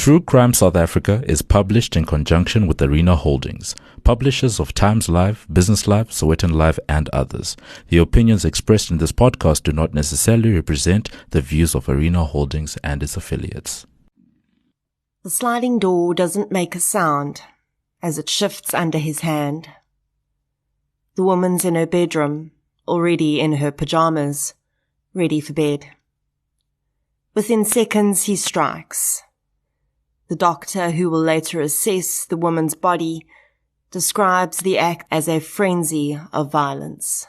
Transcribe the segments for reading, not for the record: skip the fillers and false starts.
True Crime South Africa is published in conjunction with Arena Holdings, publishers of Times Live, Business Live, Sowetan Live, and others. The opinions expressed in this podcast do not necessarily represent the views of Arena Holdings and its affiliates. The sliding door doesn't make a sound as it shifts under his hand. The woman's in her bedroom, already in her pajamas, ready for bed. Within seconds, he strikes. The doctor, who will later assess the woman's body, describes the act as a frenzy of violence.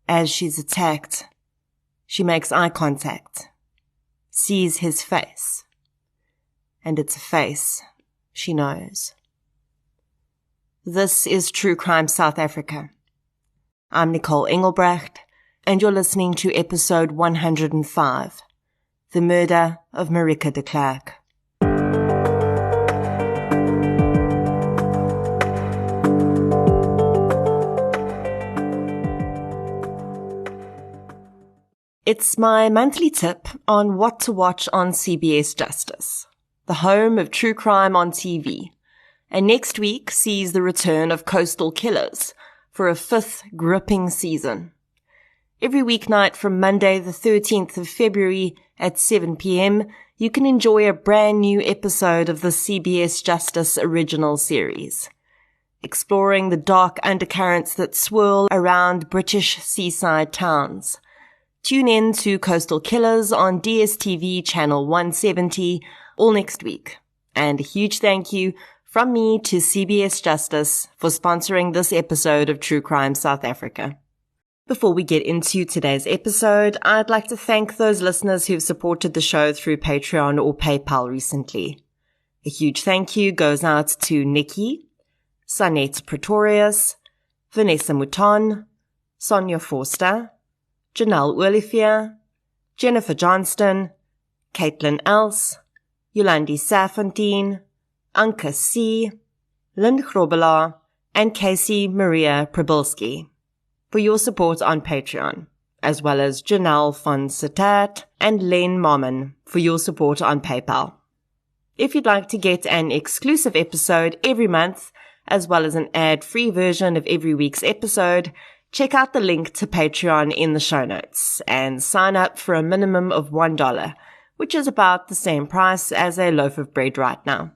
As she's attacked, she makes eye contact, sees his face, and it's a face she knows. This is True Crime South Africa. I'm Nicole Engelbrecht, and you're listening to episode 105, The Murder of Marike de Klerk. It's my monthly tip on what to watch on CBS Justice, the home of true crime on TV, and next week sees the return of Coastal Killers for a fifth gripping season. Every weeknight from Monday the 13th of February at 7 p.m, you can enjoy a brand new episode of the CBS Justice original series, exploring the dark undercurrents that swirl around British seaside towns. Tune in to Coastal Killers on DSTV channel 170 all next week. And a huge thank you from me to CBS Justice for sponsoring this episode of True Crime South Africa. Before we get into today's episode, I'd like to thank those listeners who've supported the show through Patreon or PayPal recently. A huge thank you goes out to Nikki, Sanette Pretorius, Vanessa Mouton, Sonia Forster, Janelle Olivier, Jennifer Johnston, Caitlin Else, Yolandi Safontein, Anka C., Lynn Grobelaar, and Casey Maria Prabilski for your support on Patreon, as well as Janelle von Sittert and Len Mommen for your support on PayPal. If you'd like to get an exclusive episode every month, as well as an ad-free version of every week's episode, check out the link to Patreon in the show notes and sign up for a minimum of $1, which is about the same price as a loaf of bread right now.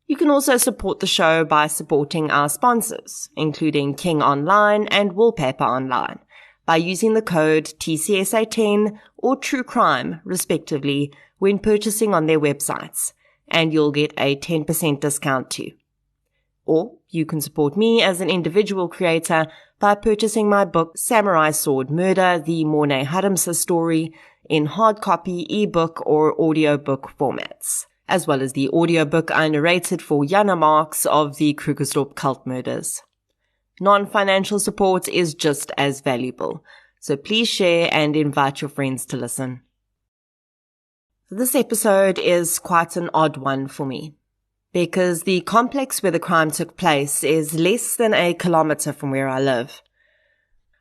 You can also support the show by supporting our sponsors, including King Online and Wallpaper Online, by using the code TCSA10 or True Crime, respectively, when purchasing on their websites, and you'll get a 10% discount too. Or you can support me as an individual creator by purchasing my book Samurai Sword Murder, the Mornay Harmsa story, in hard copy, ebook, or audiobook formats, as well as the audiobook I narrated for Jana Marks of the Krugersdorp cult murders. Non-financial support is just as valuable, so please share and invite your friends to listen. This episode is quite an odd one for me, because the complex where the crime took place is less than a kilometer from where I live.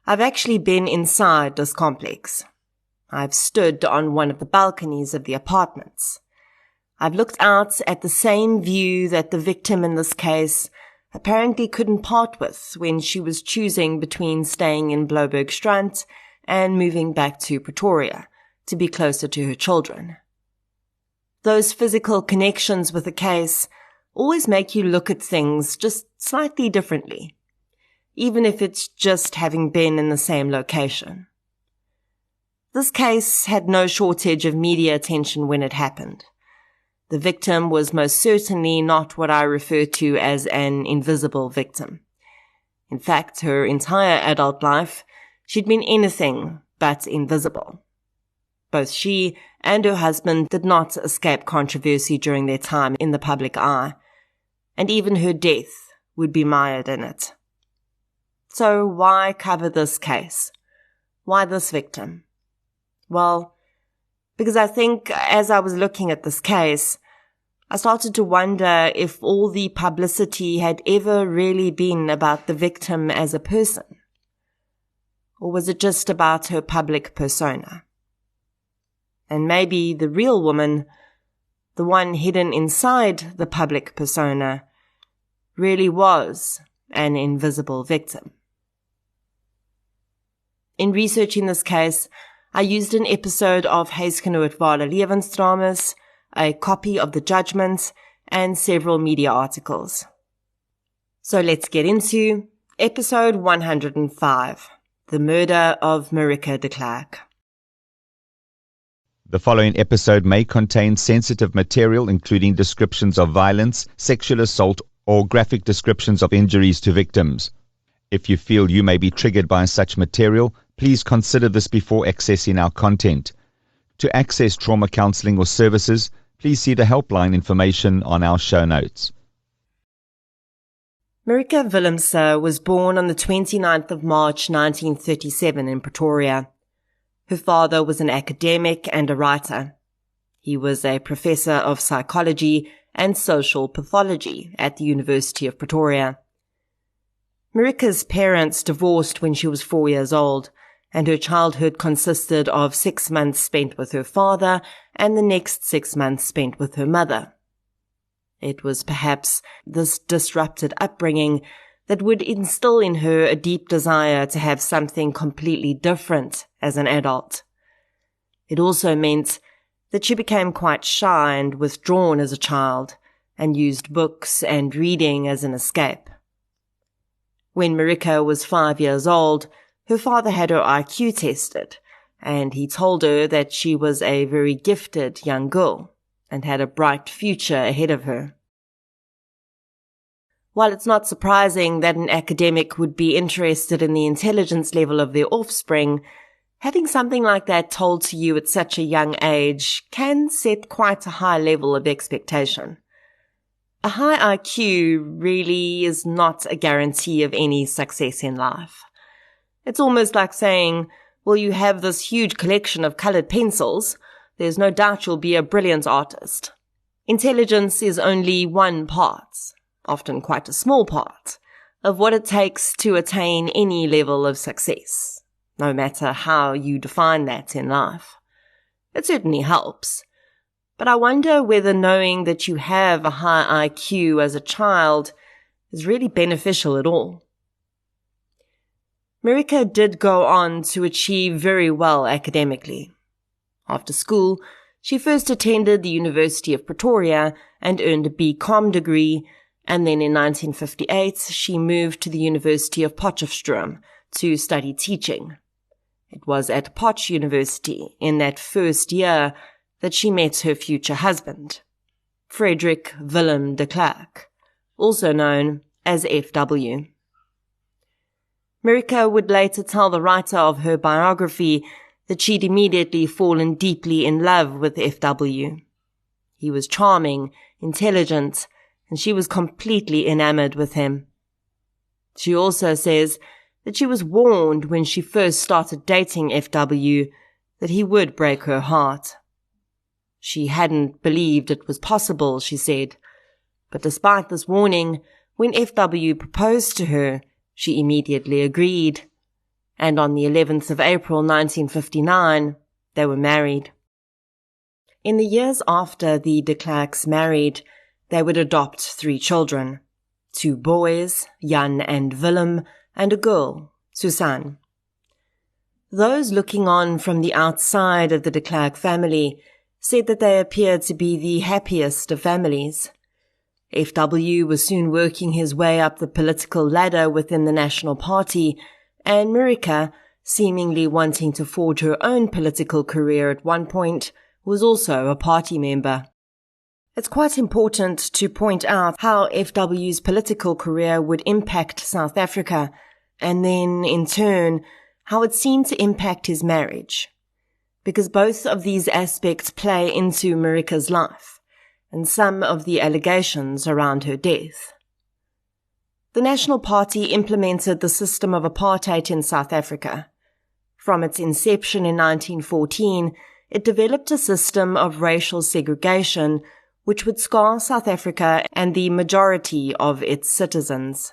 I've actually been inside this complex. I've stood on one of the balconies of the apartments. I've looked out at the same view that the victim in this case apparently couldn't part with when she was choosing between staying in Bloubergstrand and moving back to Pretoria to be closer to her children. Those physical connections with the case always make you look at things just slightly differently, even if it's just having been in the same location. This case had no shortage of media attention when it happened. The victim was most certainly not what I refer to as an invisible victim. In fact, her entire adult life, she'd been anything but invisible. Both she and her husband did not escape controversy during their time in the public eye, and even her death would be mired in it. So why cover this case? Why this victim? Well, because I think as I was looking at this case, I started to wonder if all the publicity had ever really been about the victim as a person. Or was it just about her public persona? And maybe the real woman the one hidden inside the public persona, really was an invisible victim. In researching this case, I used an episode of Huisgenoot Ware Lewensdramas, a copy of the judgment, and several media articles. So let's get into episode 105, The Murder of Marike de Klerk. The following episode may contain sensitive material, including descriptions of violence, sexual assault, or graphic descriptions of injuries to victims. If you feel you may be triggered by such material, please consider this before accessing our content. To access trauma counseling or services, please see the helpline information on our show notes. Marike Willemse was born on the 29th of March 1937 in Pretoria. Her father was an academic and a writer. He was a professor of psychology and social pathology at the University of Pretoria. Marike's parents divorced when she was 4 years old, and her childhood consisted of 6 months spent with her father and the next 6 months spent with her mother. It was perhaps this disrupted upbringing that would instill in her a deep desire to have something completely different as an adult. It also meant that she became quite shy and withdrawn as a child and used books and reading as an escape. When Marike was 5 years old, her father had her IQ tested, and he told her that she was a very gifted young girl and had a bright future ahead of her. While it's not surprising that an academic would be interested in the intelligence level of their offspring, having something like that told to you at such a young age can set quite a high level of expectation. A high IQ really is not a guarantee of any success in life. It's almost like saying, well, you have this huge collection of colored pencils. There's no doubt you'll be a brilliant artist. Intelligence is only one part, often quite a small part, of what it takes to attain any level of success, no matter how you define that in life. It certainly helps, but I wonder whether knowing that you have a high IQ as a child is really beneficial at all. Marike did go on to achieve very well academically. After school, she first attended the University of Pretoria and earned a BCom degree, and then in 1958 she moved to the University of Potchefstroom to study teaching. It was at Potch University in that first year that she met her future husband, Frederick Willem de Klerk, also known as FW. Marike would later tell the writer of her biography that she'd immediately fallen deeply in love with FW. He was charming, intelligent, and she was completely enamored with him. She also says that she was warned when she first started dating FW that he would break her heart. She hadn't believed it was possible, she said, but despite this warning, when FW proposed to her, she immediately agreed, and on the 11th of April 1959, they were married. In the years after the de Klerks married, they would adopt 3 children, 2 boys, Jan and Willem, and a girl, Susanne. Those looking on from the outside of the de Klerk family said that they appeared to be the happiest of families. FW was soon working his way up the political ladder within the National Party, and Marike, seemingly wanting to forge her own political career at one point, was also a party member. It's quite important to point out how FW's political career would impact South Africa, and then, in turn, how it seemed to impact his marriage, because both of these aspects play into Marike's life, and some of the allegations around her death. The National Party implemented the system of apartheid in South Africa. From its inception in 1914, it developed a system of racial segregation which would scar South Africa and the majority of its citizens.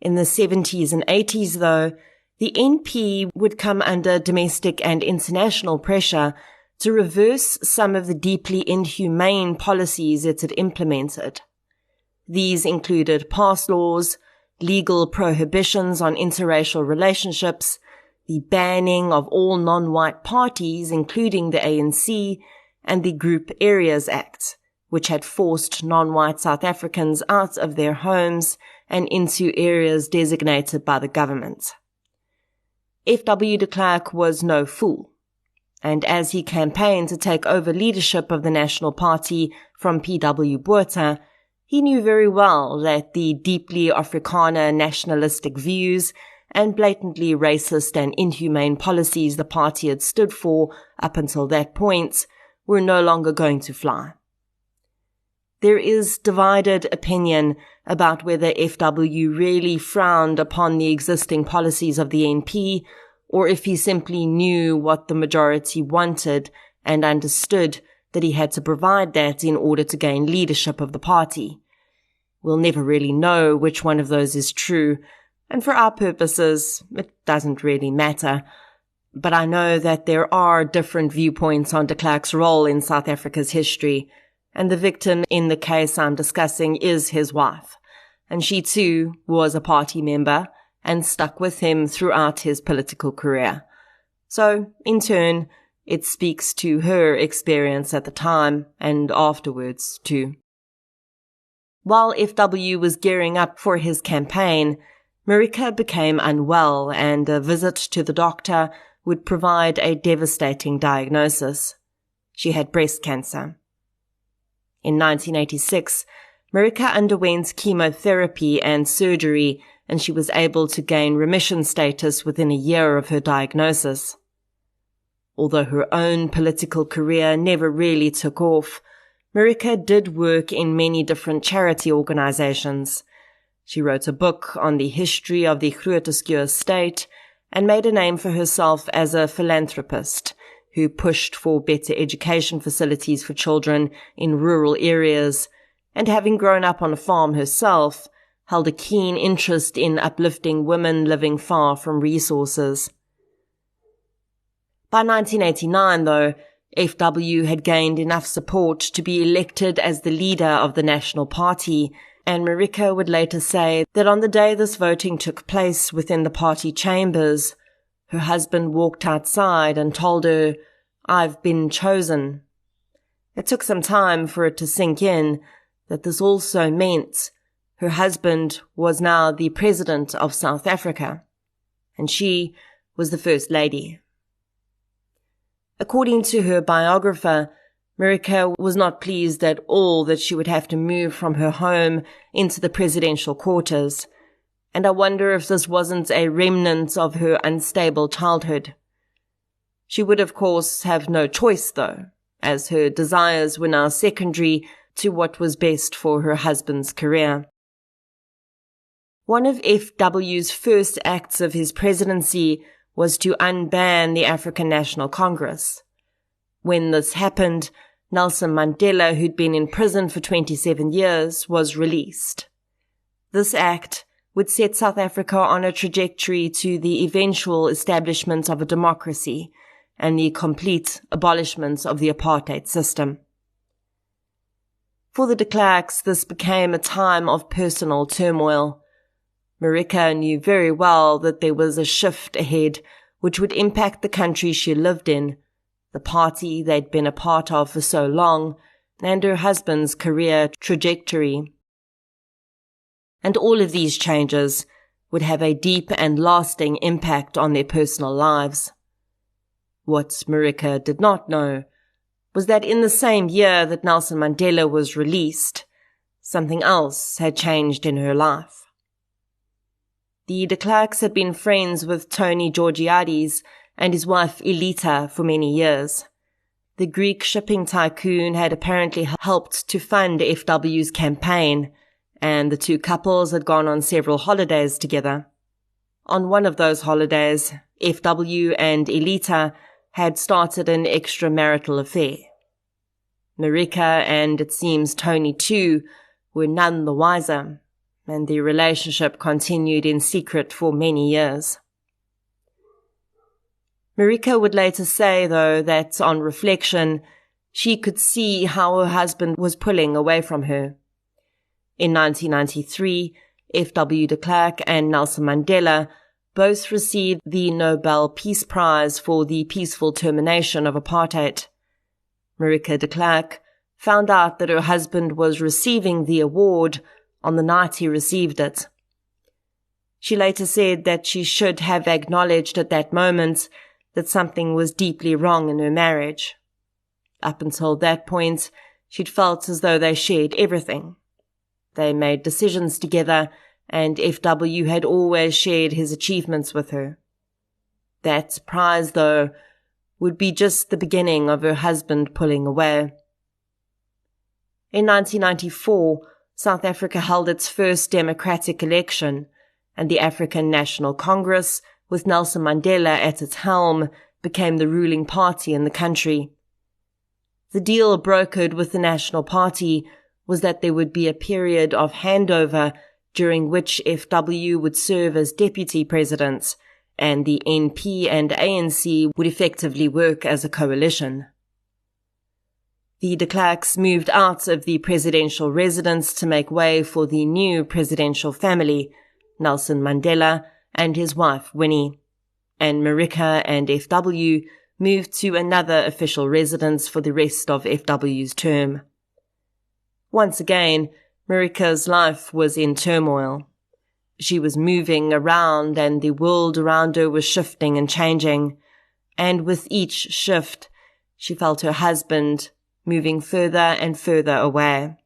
In the 70s and 80s, though, the NP would come under domestic and international pressure to reverse some of the deeply inhumane policies it had implemented. These included pass laws, legal prohibitions on interracial relationships, the banning of all non-white parties, including the ANC, and the Group Areas Act, which had forced non-white South Africans out of their homes and into areas designated by the government. F.W. de Klerk was no fool, and as he campaigned to take over leadership of the National Party from P.W. Botha, he knew very well that the deeply Afrikaner nationalistic views and blatantly racist and inhumane policies the party had stood for up until that point were no longer going to fly. There is divided opinion about whether FW really frowned upon the existing policies of the NP, or if he simply knew what the majority wanted and understood that he had to provide that in order to gain leadership of the party. We'll never really know which one of those is true, and for our purposes, it doesn't really matter. But I know that there are different viewpoints on de Klerk's role in South Africa's history, and the victim in the case I'm discussing is his wife, and she too was a party member and stuck with him throughout his political career. So, in turn, it speaks to her experience at the time and afterwards too. While FW was gearing up for his campaign, Marike became unwell, and a visit to the doctor would provide a devastating diagnosis. She had breast cancer. In 1986, Marike underwent chemotherapy and surgery, and she was able to gain remission status within a year of her diagnosis. Although her own political career never really took off, Marike did work in many different charity organizations. She wrote a book on the history of the Grooteskuur state and made a name for herself as a philanthropist who pushed for better education facilities for children in rural areas, and having grown up on a farm herself, held a keen interest in uplifting women living far from resources. By 1989, though, FW had gained enough support to be elected as the leader of the National Party, and Marike would later say that on the day this voting took place within the party chambers, her husband walked outside and told her, "I've been chosen." It took some time for it to sink in that this also meant her husband was now the president of South Africa, and she was the First Lady. According to her biographer, Marike was not pleased at all that she would have to move from her home into the presidential quarters, and I wonder if this wasn't a remnant of her unstable childhood. She would, of course, have no choice, though, as her desires were now secondary to what was best for her husband's career. One of FW's first acts of his presidency was to unban the African National Congress. When this happened, Nelson Mandela, who'd been in prison for 27 years, was released. This act would set South Africa on a trajectory to the eventual establishment of a democracy and the complete abolishment of the apartheid system. For the de Klerks, this became a time of personal turmoil. Marike knew very well that there was a shift ahead which would impact the country she lived in, the party they'd been a part of for so long, and her husband's career trajectory. And all of these changes would have a deep and lasting impact on their personal lives. What Marike did not know was that in the same year that Nelson Mandela was released, something else had changed in her life. The de Klerks had been friends with Tony Georgiades and his wife Elita for many years. The Greek shipping tycoon had apparently helped to fund FW's campaign, and the two couples had gone on several holidays together. On one of those holidays, FW and Elita had started an extramarital affair. Marike and, it seems, Tony too, were none the wiser, and the relationship continued in secret for many years. Marike would later say, though, that on reflection, she could see how her husband was pulling away from her. In 1993, F.W. de Klerk and Nelson Mandela both received the Nobel Peace Prize for the peaceful termination of apartheid. Marike de Klerk found out that her husband was receiving the award on the night he received it. She later said that she should have acknowledged at that moment that something was deeply wrong in her marriage. Up until that point, she'd felt as though they shared everything. They made decisions together, and F.W. had always shared his achievements with her. That prize, though, would be just the beginning of her husband pulling away. In 1994, South Africa held its first democratic election, and the African National Congress, with Nelson Mandela at its helm, became the ruling party in the country. The deal brokered with the National Party was that there would be a period of handover during which FW would serve as deputy president, and the NP and ANC would effectively work as a coalition. The de Klerks moved out of the presidential residence to make way for the new presidential family, Nelson Mandela and his wife Winnie, and Marike and FW moved to another official residence for the rest of FW's term. Once again, Marike's life was in turmoil. She was moving around and the world around her was shifting and changing, and with each shift, she felt her husband moving further and further away.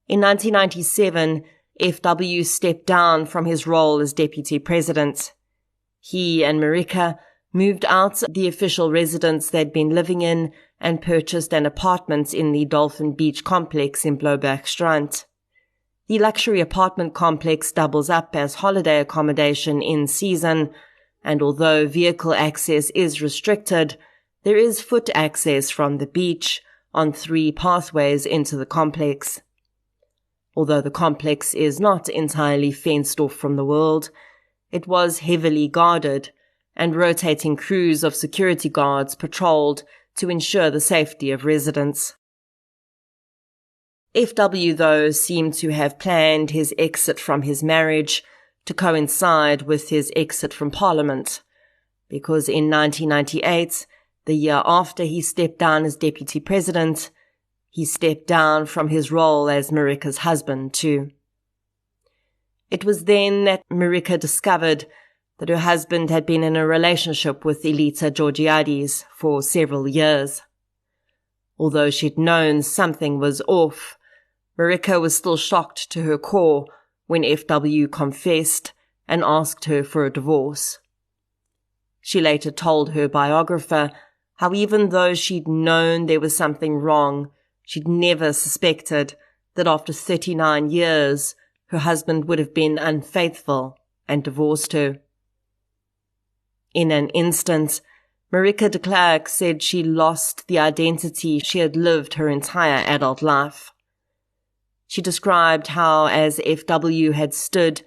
In 1997, FW stepped down from his role as deputy president. He and Marike moved out the official residence they'd been living in and purchased an apartment in the Dolphin Beach complex in Bloubergstrand. The luxury apartment complex doubles up as holiday accommodation in season, and although vehicle access is restricted, there is foot access from the beach on 3 pathways into the complex. Although the complex is not entirely fenced off from the world, it was heavily guarded, and rotating crews of security guards patrolled to ensure the safety of residents. FW, though, seemed to have planned his exit from his marriage to coincide with his exit from Parliament, because in 1998, the year after he stepped down as deputy president, he stepped down from his role as Marike's husband too. It was then that Marike discovered that her husband had been in a relationship with Elita Georgiades for several years. Although she'd known something was off, Marike was still shocked to her core when FW confessed and asked her for a divorce. She later told her biographer how even though she'd known there was something wrong, she'd never suspected that after 39 years, her husband would have been unfaithful and divorced her. In an instant, Marike de Klerk said she lost the identity she had lived her entire adult life. She described how, as FW had stood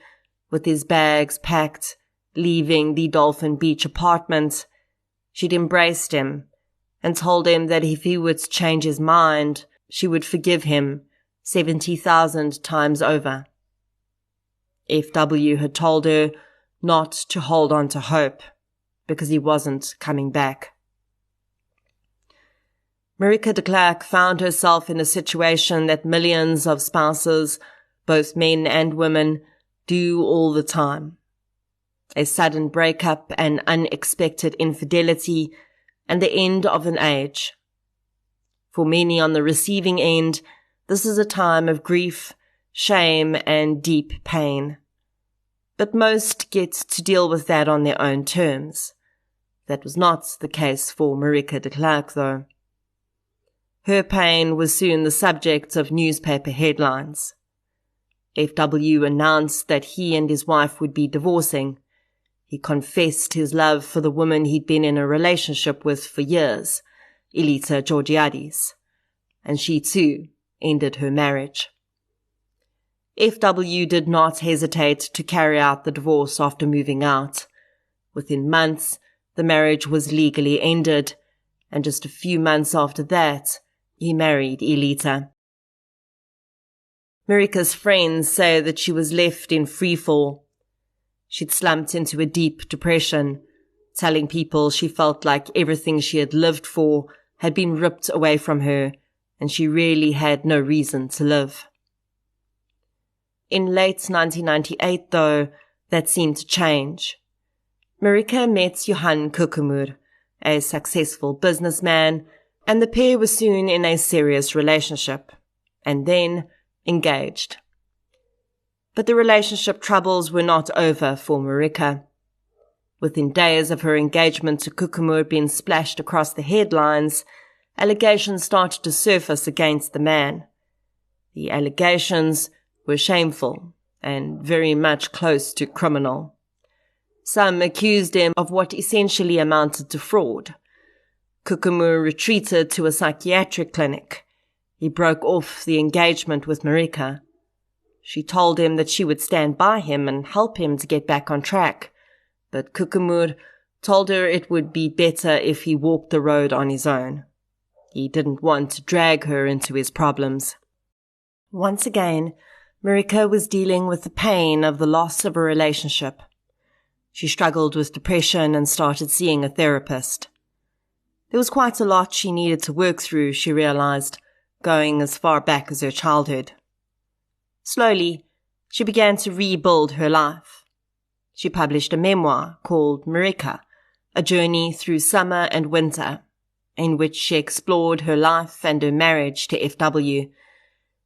with his bags packed, leaving the Dolphin Beach apartment, she'd embraced him and told him that if he would change his mind, she would forgive him 70,000 times over. FW had told her not to hold on to hope, because he wasn't coming back. Marike de Klerk found herself in a situation that millions of spouses, both men and women, do all the time. A sudden breakup, an unexpected infidelity, and the end of an age. For many on the receiving end, this is a time of grief, shame, and deep pain. But most get to deal with that on their own terms. That was not the case for Marike de Klerk, though. Her pain was soon the subject of newspaper headlines. FW announced that he and his wife would be divorcing. He confessed his love for the woman he'd been in a relationship with for years, Elita Georgiades, and she too ended her marriage. FW did not hesitate to carry out the divorce after moving out. Within months, The marriage was legally ended, and just a few months after that, he married Elita. Marike's friends say that she was left in freefall. She'd slumped into a deep depression, telling people she felt like everything she had lived for had been ripped away from her, and she really had no reason to live. In late 1998, though, that seemed to change. Marike met Johan Kokomur, a successful businessman, and the pair were soon in a serious relationship, and then engaged. But the relationship troubles were not over for Marike. Within days of her engagement to Kokomur being splashed across the headlines, allegations started to surface against the man. The allegations were shameful and very much close to criminal. Some accused him of what essentially amounted to fraud. Kokomur retreated to a psychiatric clinic. He broke off the engagement with Marike. She told him that she would stand by him and help him to get back on track, but Kokomur told her it would be better if he walked the road on his own. He didn't want to drag her into his problems. Once again, Marike was dealing with the pain of the loss of a relationship. She struggled with depression and started seeing a therapist. There was quite a lot she needed to work through, she realized, going as far back as her childhood. Slowly, she began to rebuild her life. She published a memoir called Marike, A Journey Through Summer and Winter, in which she explored her life and her marriage to FW.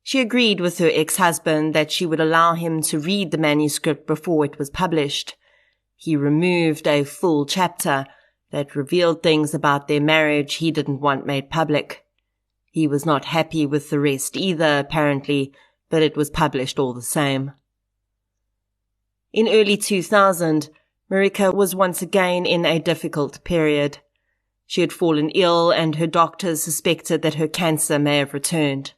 She agreed with her ex-husband that she would allow him to read the manuscript before it was published. He removed a full chapter that revealed things about their marriage he didn't want made public. He was not happy with the rest either, apparently, but it was published all the same. In early 2000, Marike was once again in a difficult period. She had fallen ill and her doctors suspected that her cancer may have returned.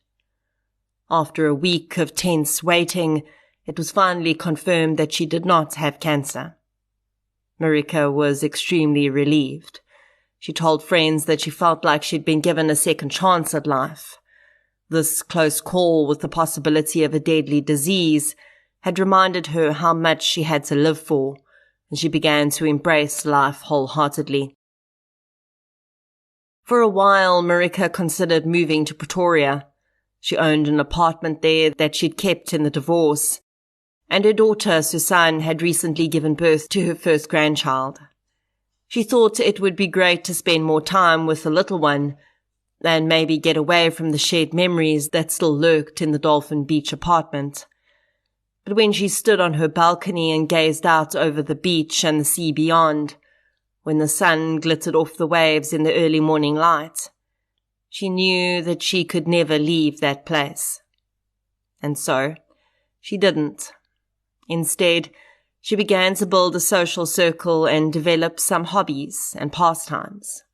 After a week of tense waiting, it was finally confirmed that she did not have cancer. Marike was extremely relieved. She told friends that she felt like she'd been given a second chance at life. This close call with the possibility of a deadly disease had reminded her how much she had to live for, and she began to embrace life wholeheartedly. For a while, Marike considered moving to Pretoria. She owned an apartment there that she'd kept in the divorce, and her daughter, Susanne, had recently given birth to her first grandchild. She thought it would be great to spend more time with the little one, and maybe get away from the shared memories that still lurked in the Dolphin Beach apartment. But when she stood on her balcony and gazed out over the beach and the sea beyond, when the sun glittered off the waves in the early morning light, she knew that she could never leave that place. And so, she didn't. Instead, she began to build a social circle and develop some hobbies and pastimes.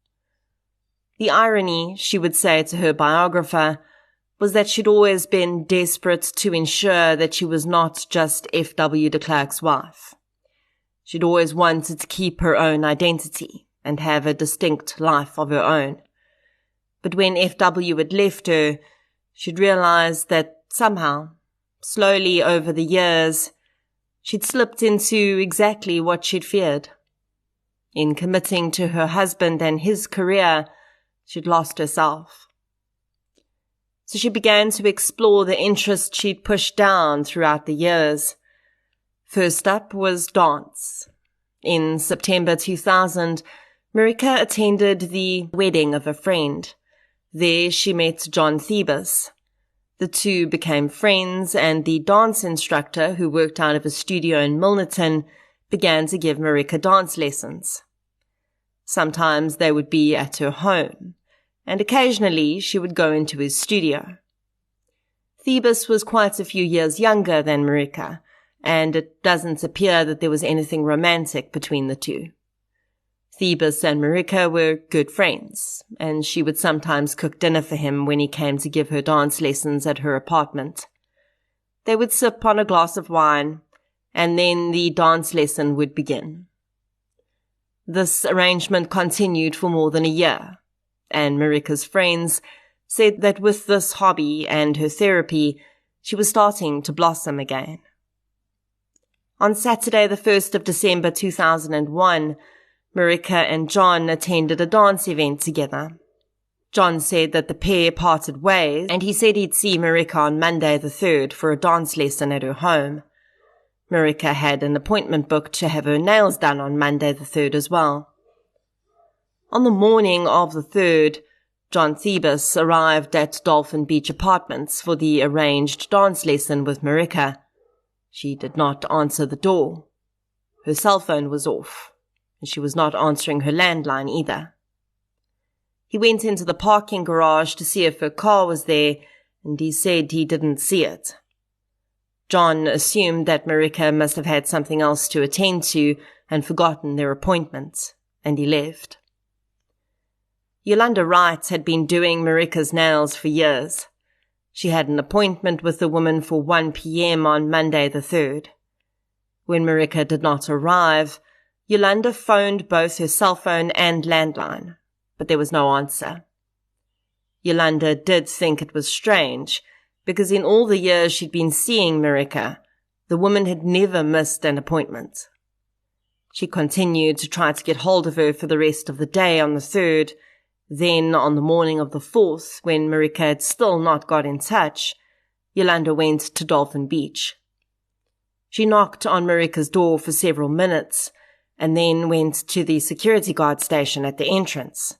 The irony, she would say to her biographer, was that she'd always been desperate to ensure that she was not just F.W. de Klerk's wife. She'd always wanted to keep her own identity and have a distinct life of her own. But when F.W. had left her, she'd realized that somehow, slowly over the years, she'd slipped into exactly what she'd feared. In committing to her husband and his career, she'd lost herself. So she began to explore the interests she'd pushed down throughout the years. First up was dance. In September 2000, Marike attended the wedding of a friend. There she met John Thebus. The two became friends, and the dance instructor, who worked out of a studio in Milnerton, began to give Marike dance lessons. Sometimes they would be at her home, and occasionally she would go into his studio. Thebus was quite a few years younger than Marike, and it doesn't appear that there was anything romantic between the two. Thebus and Marike were good friends, and she would sometimes cook dinner for him when he came to give her dance lessons at her apartment. They would sip on a glass of wine, and then the dance lesson would begin. This arrangement continued for more than a year, and Marike's friends said that with this hobby and her therapy, she was starting to blossom again. On Saturday, the 1st of December 2001, Marike and John attended a dance event together. John said that the pair parted ways, and he said he'd see Marike on Monday the 3rd for a dance lesson at her home. Marike had an appointment booked to have her nails done on Monday the 3rd as well. On the morning of the 3rd, John Thebus arrived at Dolphin Beach Apartments for the arranged dance lesson with Marike. She did not answer the door. Her cell phone was off, and she was not answering her landline either. He went into the parking garage to see if her car was there, and he said he didn't see it. John assumed that Marike must have had something else to attend to and forgotten their appointment, and he left. Yolanda Wright had been doing Marike's nails for years. She had an appointment with the woman for 1 p.m. on Monday the 3rd. When Marike did not arrive, Yolanda phoned both her cell phone and landline, but there was no answer. Yolanda did think it was strange, because in all the years she'd been seeing Marike, the woman had never missed an appointment. She continued to try to get hold of her for the rest of the day on the 3rd. Then, on the morning of the 4th, when Marike had still not got in touch, Yolanda went to Dolphin Beach. She knocked on Marike's door for several minutes, and then went to the security guard station at the entrance.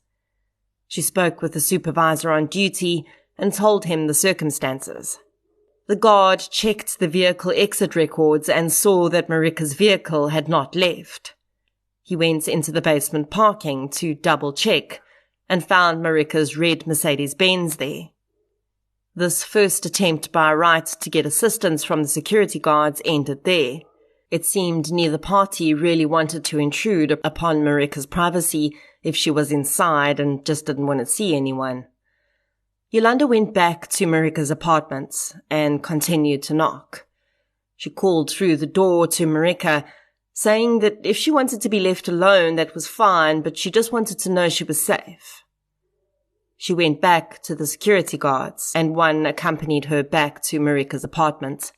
She spoke with the supervisor on duty and told him the circumstances. The guard checked the vehicle exit records and saw that Marike's vehicle had not left. He went into the basement parking to double-check and found Marike's red Mercedes-Benz there. This first attempt by Wright to get assistance from the security guards ended there. It seemed neither party really wanted to intrude upon Marike's privacy if she was inside and just didn't want to see anyone. Yolanda went back to Marike's apartment and continued to knock. She called through the door to Marike, saying that if she wanted to be left alone, that was fine, but she just wanted to know she was safe. She went back to the security guards, and one accompanied her back to Marike's apartment.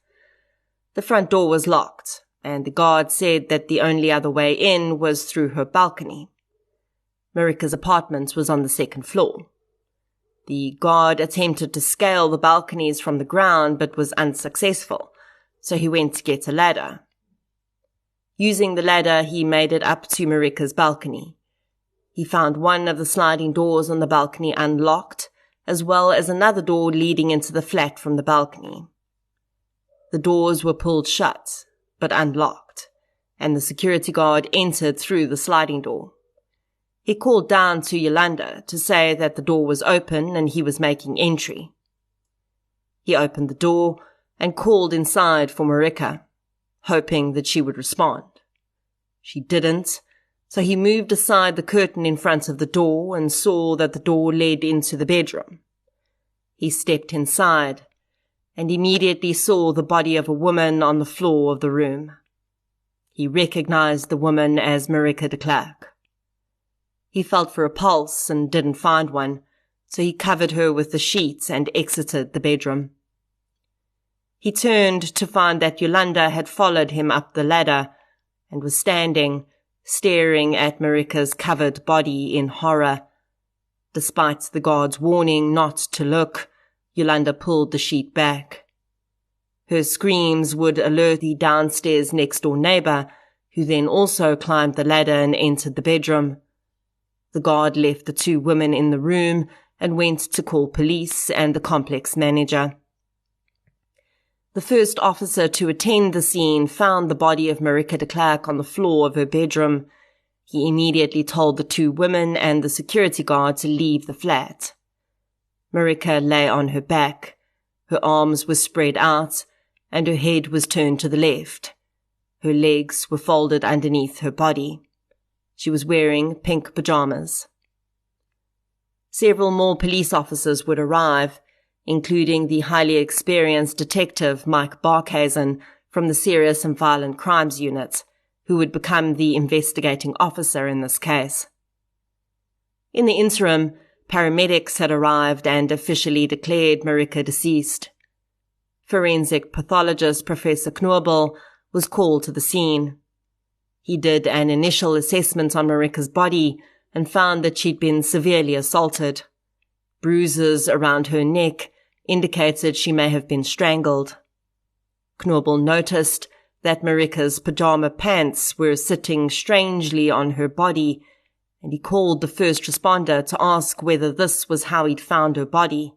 The front door was locked, and the guard said that the only other way in was through her balcony. Marike's apartment was on the 2nd floor. The guard attempted to scale the balconies from the ground but was unsuccessful, so he went to get a ladder. Using the ladder, he made it up to Marike's balcony. He found one of the sliding doors on the balcony unlocked, as well as another door leading into the flat from the balcony. The doors were pulled shut, but unlocked, and the security guard entered through the sliding door. He called down to Yolanda to say that the door was open and he was making entry. He opened the door and called inside for Marike, hoping that she would respond. She didn't, so he moved aside the curtain in front of the door and saw that the door led into the bedroom. He stepped inside and immediately saw the body of a woman on the floor of the room. He recognized the woman as Marike de Klerk. He felt for a pulse and didn't find one, so he covered her with the sheets and exited the bedroom. He turned to find that Yolanda had followed him up the ladder and was standing, staring at Marike's covered body in horror. Despite the guard's warning not to look, Yolanda pulled the sheet back. Her screams would alert the downstairs next-door neighbor, who then also climbed the ladder and entered the bedroom. The guard left the two women in the room and went to call police and the complex manager. The first officer to attend the scene found the body of Marike de Klerk on the floor of her bedroom. He immediately told the two women and the security guard to leave the flat. Marike lay on her back. Her arms were spread out, and her head was turned to the left. Her legs were folded underneath her body. She was wearing pink pajamas. Several more police officers would arrive, including the highly experienced detective Mike Barkhazen from the Serious and Violent Crimes Unit, who would become the investigating officer in this case. In the interim, paramedics had arrived and officially declared Marike deceased. Forensic pathologist Professor Knobel was called to the scene. He did an initial assessment on Marike's body and found that she'd been severely assaulted. Bruises around her neck indicated she may have been strangled. Knobel noticed that Marike's pajama pants were sitting strangely on her body, and he called the first responder to ask whether this was how he'd found her body.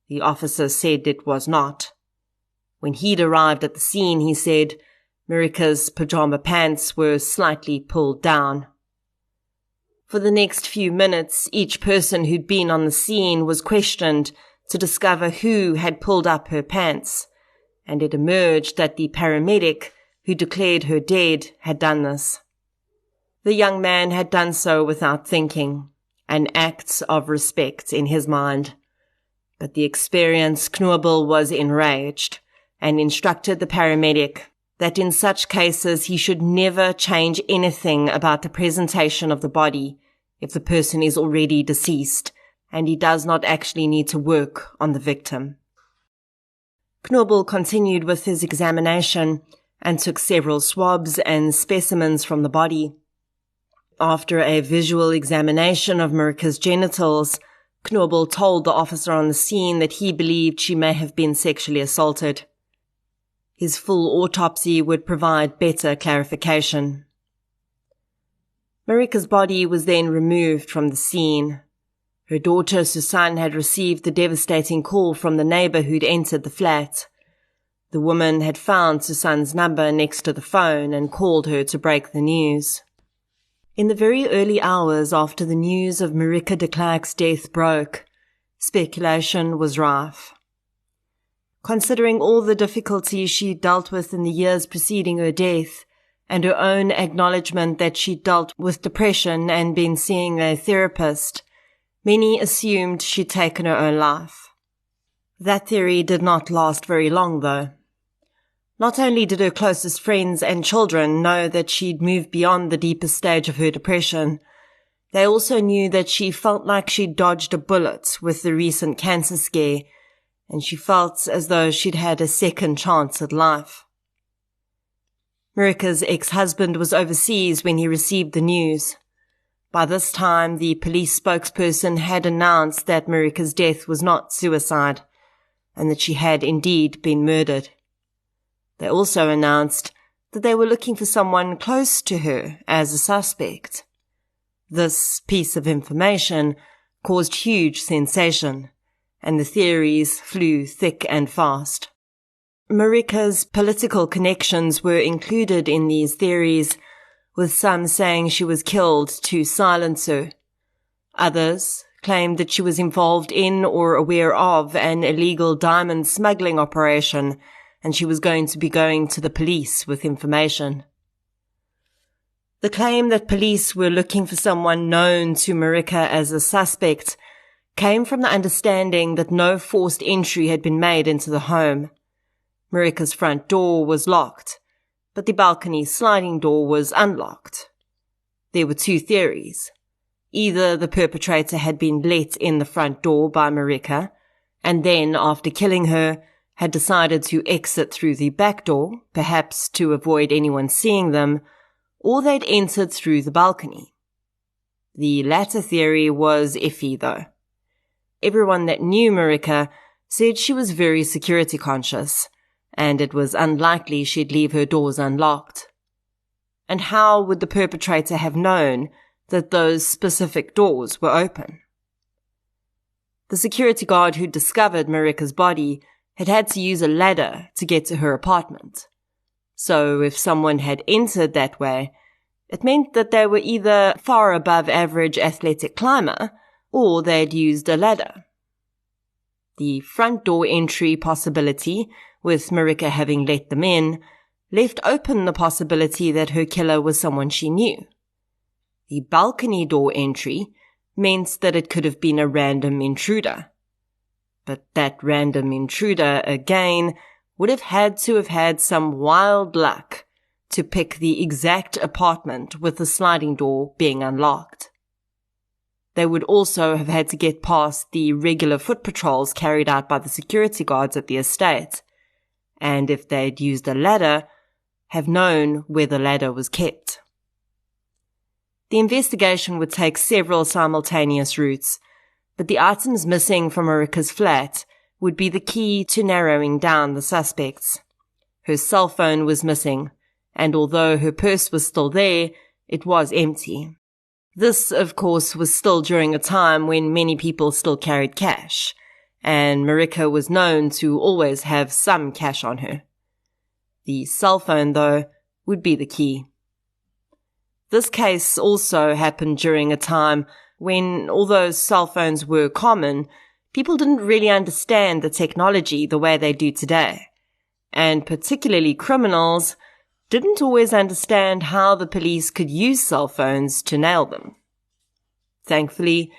The officer said it was not. When he'd arrived at the scene, he said Marike's pajama pants were slightly pulled down. For the next few minutes, each person who'd been on the scene was questioned to discover who had pulled up her pants, and it emerged that the paramedic who declared her dead had done this. The young man had done so without thinking, an act of respect in his mind. But the experienced Knobel was enraged and instructed the paramedic that in such cases he should never change anything about the presentation of the body if the person is already deceased and he does not actually need to work on the victim. Knobel continued with his examination and took several swabs and specimens from the body. After a visual examination of Marike's genitals, Knobel told the officer on the scene that he believed she may have been sexually assaulted. His full autopsy would provide better clarification. Marike's body was then removed from the scene. Her daughter Susanne had received the devastating call from the neighbor who'd entered the flat. The woman had found Susanne's number next to the phone and called her to break the news. In the very early hours after the news of Marike de Klerk's death broke, speculation was rife. Considering all the difficulties she dealt with in the years preceding her death, and her own acknowledgement that she dealt with depression and been seeing a therapist, many assumed she'd taken her own life. That theory did not last very long, though. Not only did her closest friends and children know that she'd moved beyond the deepest stage of her depression, they also knew that she felt like she'd dodged a bullet with the recent cancer scare, and she felt as though she'd had a second chance at life. Marike's ex-husband was overseas when he received the news. By this time, the police spokesperson had announced that Marike's death was not suicide, and that she had indeed been murdered. They also announced that they were looking for someone close to her as a suspect. This piece of information caused huge sensation, and the theories flew thick and fast. Marike's political connections were included in these theories, with some saying she was killed to silence her. Others claimed that she was involved in or aware of an illegal diamond smuggling operation, and she was going to be going to the police with information. The claim that police were looking for someone known to Marike as a suspect came from the understanding that no forced entry had been made into the home. Marike's front door was locked, but the balcony sliding door was unlocked. There were two theories. Either the perpetrator had been let in the front door by Marike, and then, after killing her, had decided to exit through the back door, perhaps to avoid anyone seeing them, or they'd entered through the balcony. The latter theory was iffy, though. Everyone that knew Marike said she was very security conscious, and it was unlikely she'd leave her doors unlocked. And how would the perpetrator have known that those specific doors were open? The security guard who discovered Marike's body had to use a ladder to get to her apartment. So if someone had entered that way, it meant that they were either far above average athletic climber or they'd used a ladder. The front door entry possibility, with Marike having let them in, left open the possibility that her killer was someone she knew. The balcony door entry meant that it could have been a random intruder. But that random intruder, again, would have had some wild luck to pick the exact apartment with the sliding door being unlocked. They would also have had to get past the regular foot patrols carried out by the security guards at the estate, and if they'd used a ladder, have known where the ladder was kept. The investigation would take several simultaneous routes, but the items missing from Marike's flat would be the key to narrowing down the suspects. Her cell phone was missing, and although her purse was still there, it was empty. This, of course, was still during a time when many people still carried cash, and Marike was known to always have some cash on her. The cell phone, though, would be the key. This case also happened during a time when, although cell phones were common, people didn't really understand the technology the way they do today, and particularly criminals didn't always understand how the police could use cell phones to nail them. Thankfully,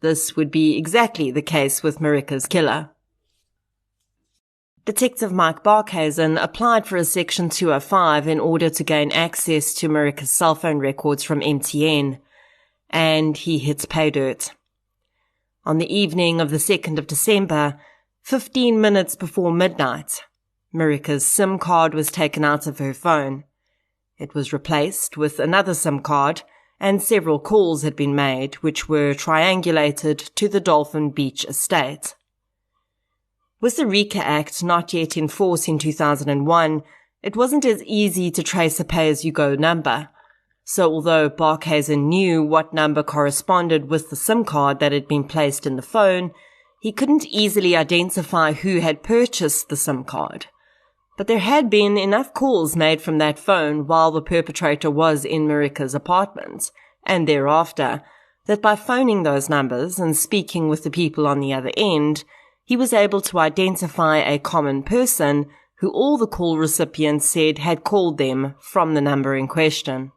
this would be exactly the case with Marike's killer. Detective Mike Barkhuizen applied for a Section 205 in order to gain access to Marike's cell phone records from MTN, and he hits pay dirt. On the evening of the 2nd of December, 15 minutes before midnight, Marike's SIM card was taken out of her phone. It was replaced with another SIM card, and several calls had been made, which were triangulated to the Dolphin Beach estate. With the RICA Act not yet in force in 2001, it wasn't as easy to trace a pay-as-you-go number. So although Barkhuizen knew what number corresponded with the SIM card that had been placed in the phone, he couldn't easily identify who had purchased the SIM card. But there had been enough calls made from that phone while the perpetrator was in Marike's apartment, and thereafter, that by phoning those numbers and speaking with the people on the other end, he was able to identify a common person who all the call recipients said had called them from the number in question.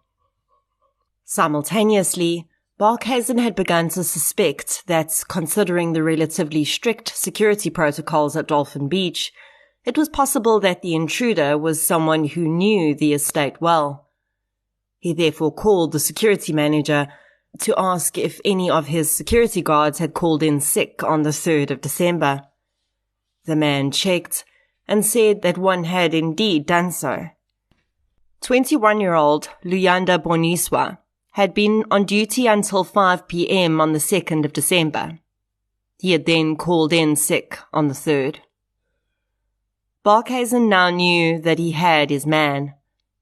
Simultaneously, Barkhuizen had begun to suspect that, considering the relatively strict security protocols at Dolphin Beach, it was possible that the intruder was someone who knew the estate well. He therefore called the security manager to ask if any of his security guards had called in sick on the 3rd of December. The man checked and said that one had indeed done so. 21-year-old Luyanda Boniswa had been on duty until 5 p.m. on the 2nd of December. He had then called in sick on the 3rd. Barkhuizen now knew that he had his man,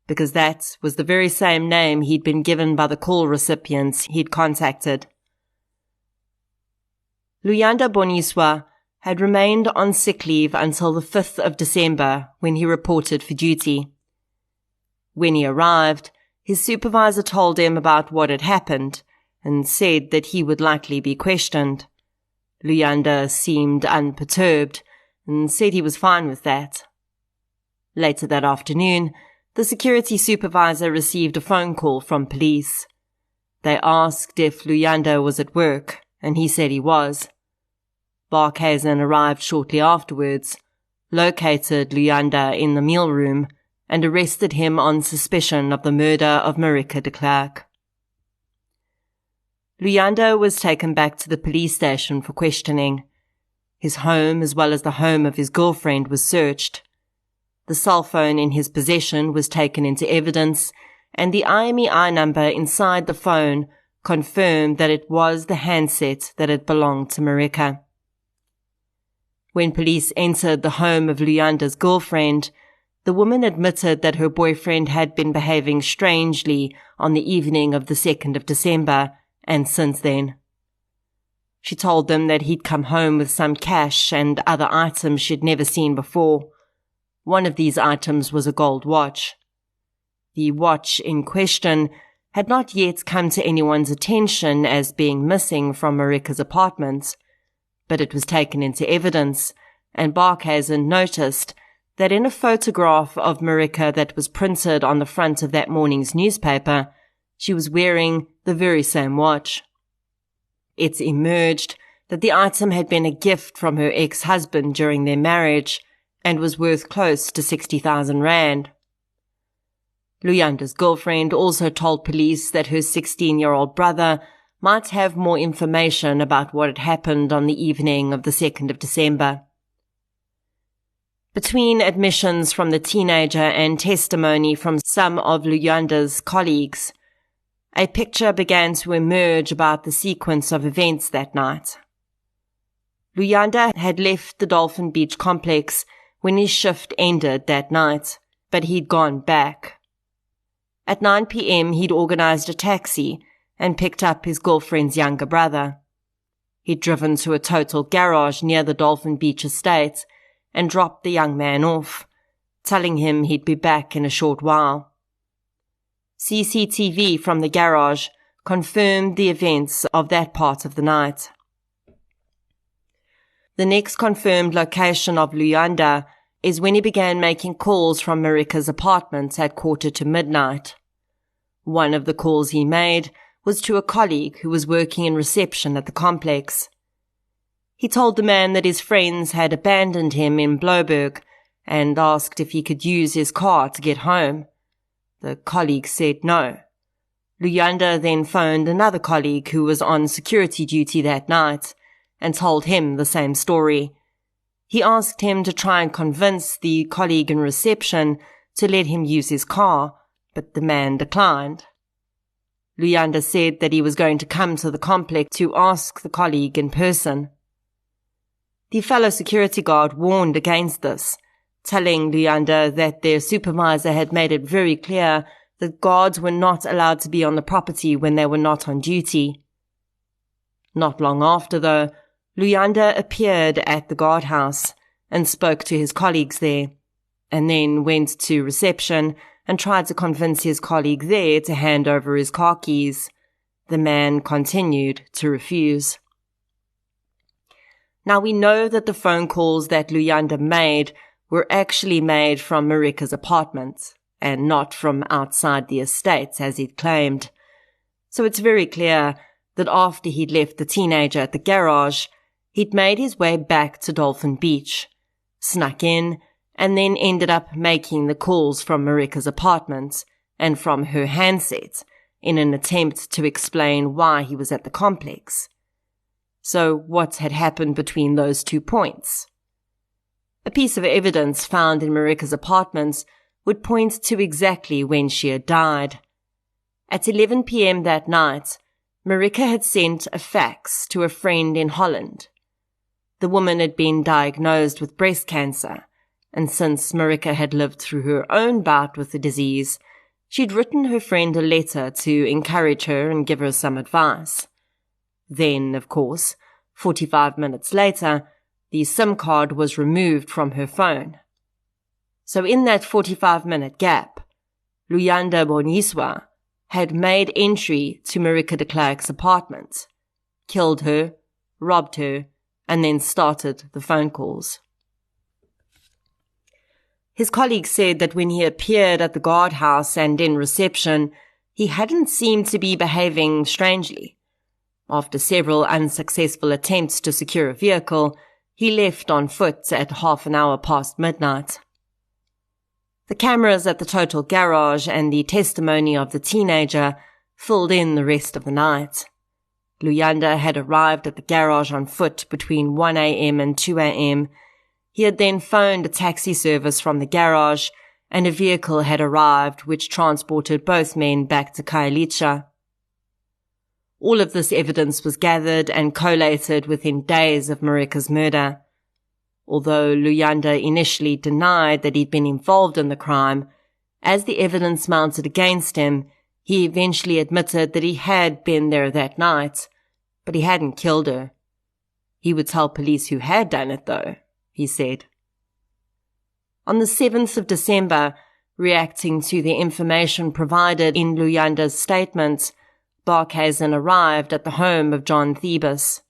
because that was the very same name he'd been given by the call recipients he'd contacted. Luyanda Boniswa had remained on sick leave until the 5th of December when he reported for duty. When he arrived, his supervisor told him about what had happened and said that he would likely be questioned. Luyanda seemed unperturbed and said he was fine with that. Later that afternoon, the security supervisor received a phone call from police. They asked if Luyanda was at work, and he said he was. Barkhuizen arrived shortly afterwards, located Luyanda in the meal room, and arrested him on suspicion of the murder of Marike de Klerk. Luyanda was taken back to the police station for questioning. His home, as well as the home of his girlfriend, was searched. The cell phone in his possession was taken into evidence, and the IMEI number inside the phone confirmed that it was the handset that had belonged to Marike. When police entered the home of Luyanda's girlfriend, the woman admitted that her boyfriend had been behaving strangely on the evening of the 2nd of December, and since then. She told them that he'd come home with some cash and other items she'd never seen before. One of these items was a gold watch. The watch in question had not yet come to anyone's attention as being missing from Marike's apartment, but it was taken into evidence, and Barkhuizen noticed that in a photograph of Marike that was printed on the front of that morning's newspaper, she was wearing the very same watch. It emerged that the item had been a gift from her ex-husband during their marriage and was worth close to 60,000 rand. Luyanda's girlfriend also told police that her 16-year-old brother might have more information about what had happened on the evening of the 2nd of December. Between admissions from the teenager and testimony from some of Luyanda's colleagues, a picture began to emerge about the sequence of events that night. Luyanda had left the Dolphin Beach complex when his shift ended that night, but he'd gone back. At 9 p.m. he'd organized a taxi and picked up his girlfriend's younger brother. He'd driven to a total garage near the Dolphin Beach estate and dropped the young man off, telling him he'd be back in a short while. CCTV from the garage confirmed the events of that part of the night. The next confirmed location of Luyanda is when he began making calls from Marike's apartment at midnight. One of the calls he made was to a colleague who was working in reception at the complex. He told the man that his friends had abandoned him in Bloberg and asked if he could use his car to get home. The colleague said no. Luyanda then phoned another colleague who was on security duty that night and told him the same story. He asked him to try and convince the colleague in reception to let him use his car, but the man declined. Luyanda said that he was going to come to the complex to ask the colleague in person. The fellow security guard warned against this, telling Luyanda that their supervisor had made it very clear that guards were not allowed to be on the property when they were not on duty. Not long after, though, Luyanda appeared at the guardhouse and spoke to his colleagues there, and then went to reception and tried to convince his colleague there to hand over his car keys. The man continued to refuse. Now we know that the phone calls that Luyanda made were actually made from Marike's apartment and not from outside the estate as he'd claimed. So it's very clear that after he'd left the teenager at the garage, he'd made his way back to Dolphin Beach, snuck in, and then ended up making the calls from Marike's apartment and from her handset in an attempt to explain why he was at the complex. So what had happened between those 2 points? A piece of evidence found in Marike's apartment would point to exactly when she had died. At 11 p.m. that night, Marike had sent a fax to a friend in Holland. The woman had been diagnosed with breast cancer, and since Marike had lived through her own bout with the disease, she'd written her friend a letter to encourage her and give her some advice. Then, of course, 45 minutes later, the SIM card was removed from her phone. So in that 45-minute gap, Luyanda Boniswa had made entry to Marike de Klerk's apartment, killed her, robbed her, and then started the phone calls. His colleague said that when he appeared at the guardhouse and in reception, he hadn't seemed to be behaving strangely. After several unsuccessful attempts to secure a vehicle, he left on foot at half an hour past midnight. The cameras at the total garage and the testimony of the teenager filled in the rest of the night. Luyanda had arrived at the garage on foot between 1 a.m. and 2 a.m. He had then phoned a taxi service from the garage, and a vehicle had arrived which transported both men back to Khayelitsha. All of this evidence was gathered and collated within days of Marike's murder. Although Luyanda initially denied that he'd been involved in the crime, as the evidence mounted against him, he eventually admitted that he had been there that night, but he hadn't killed her. He would tell police who had done it, though, he said. On the 7th of December, reacting to the information provided in Luyanda's statement, Barkhuizen arrived at the home of John Thebus.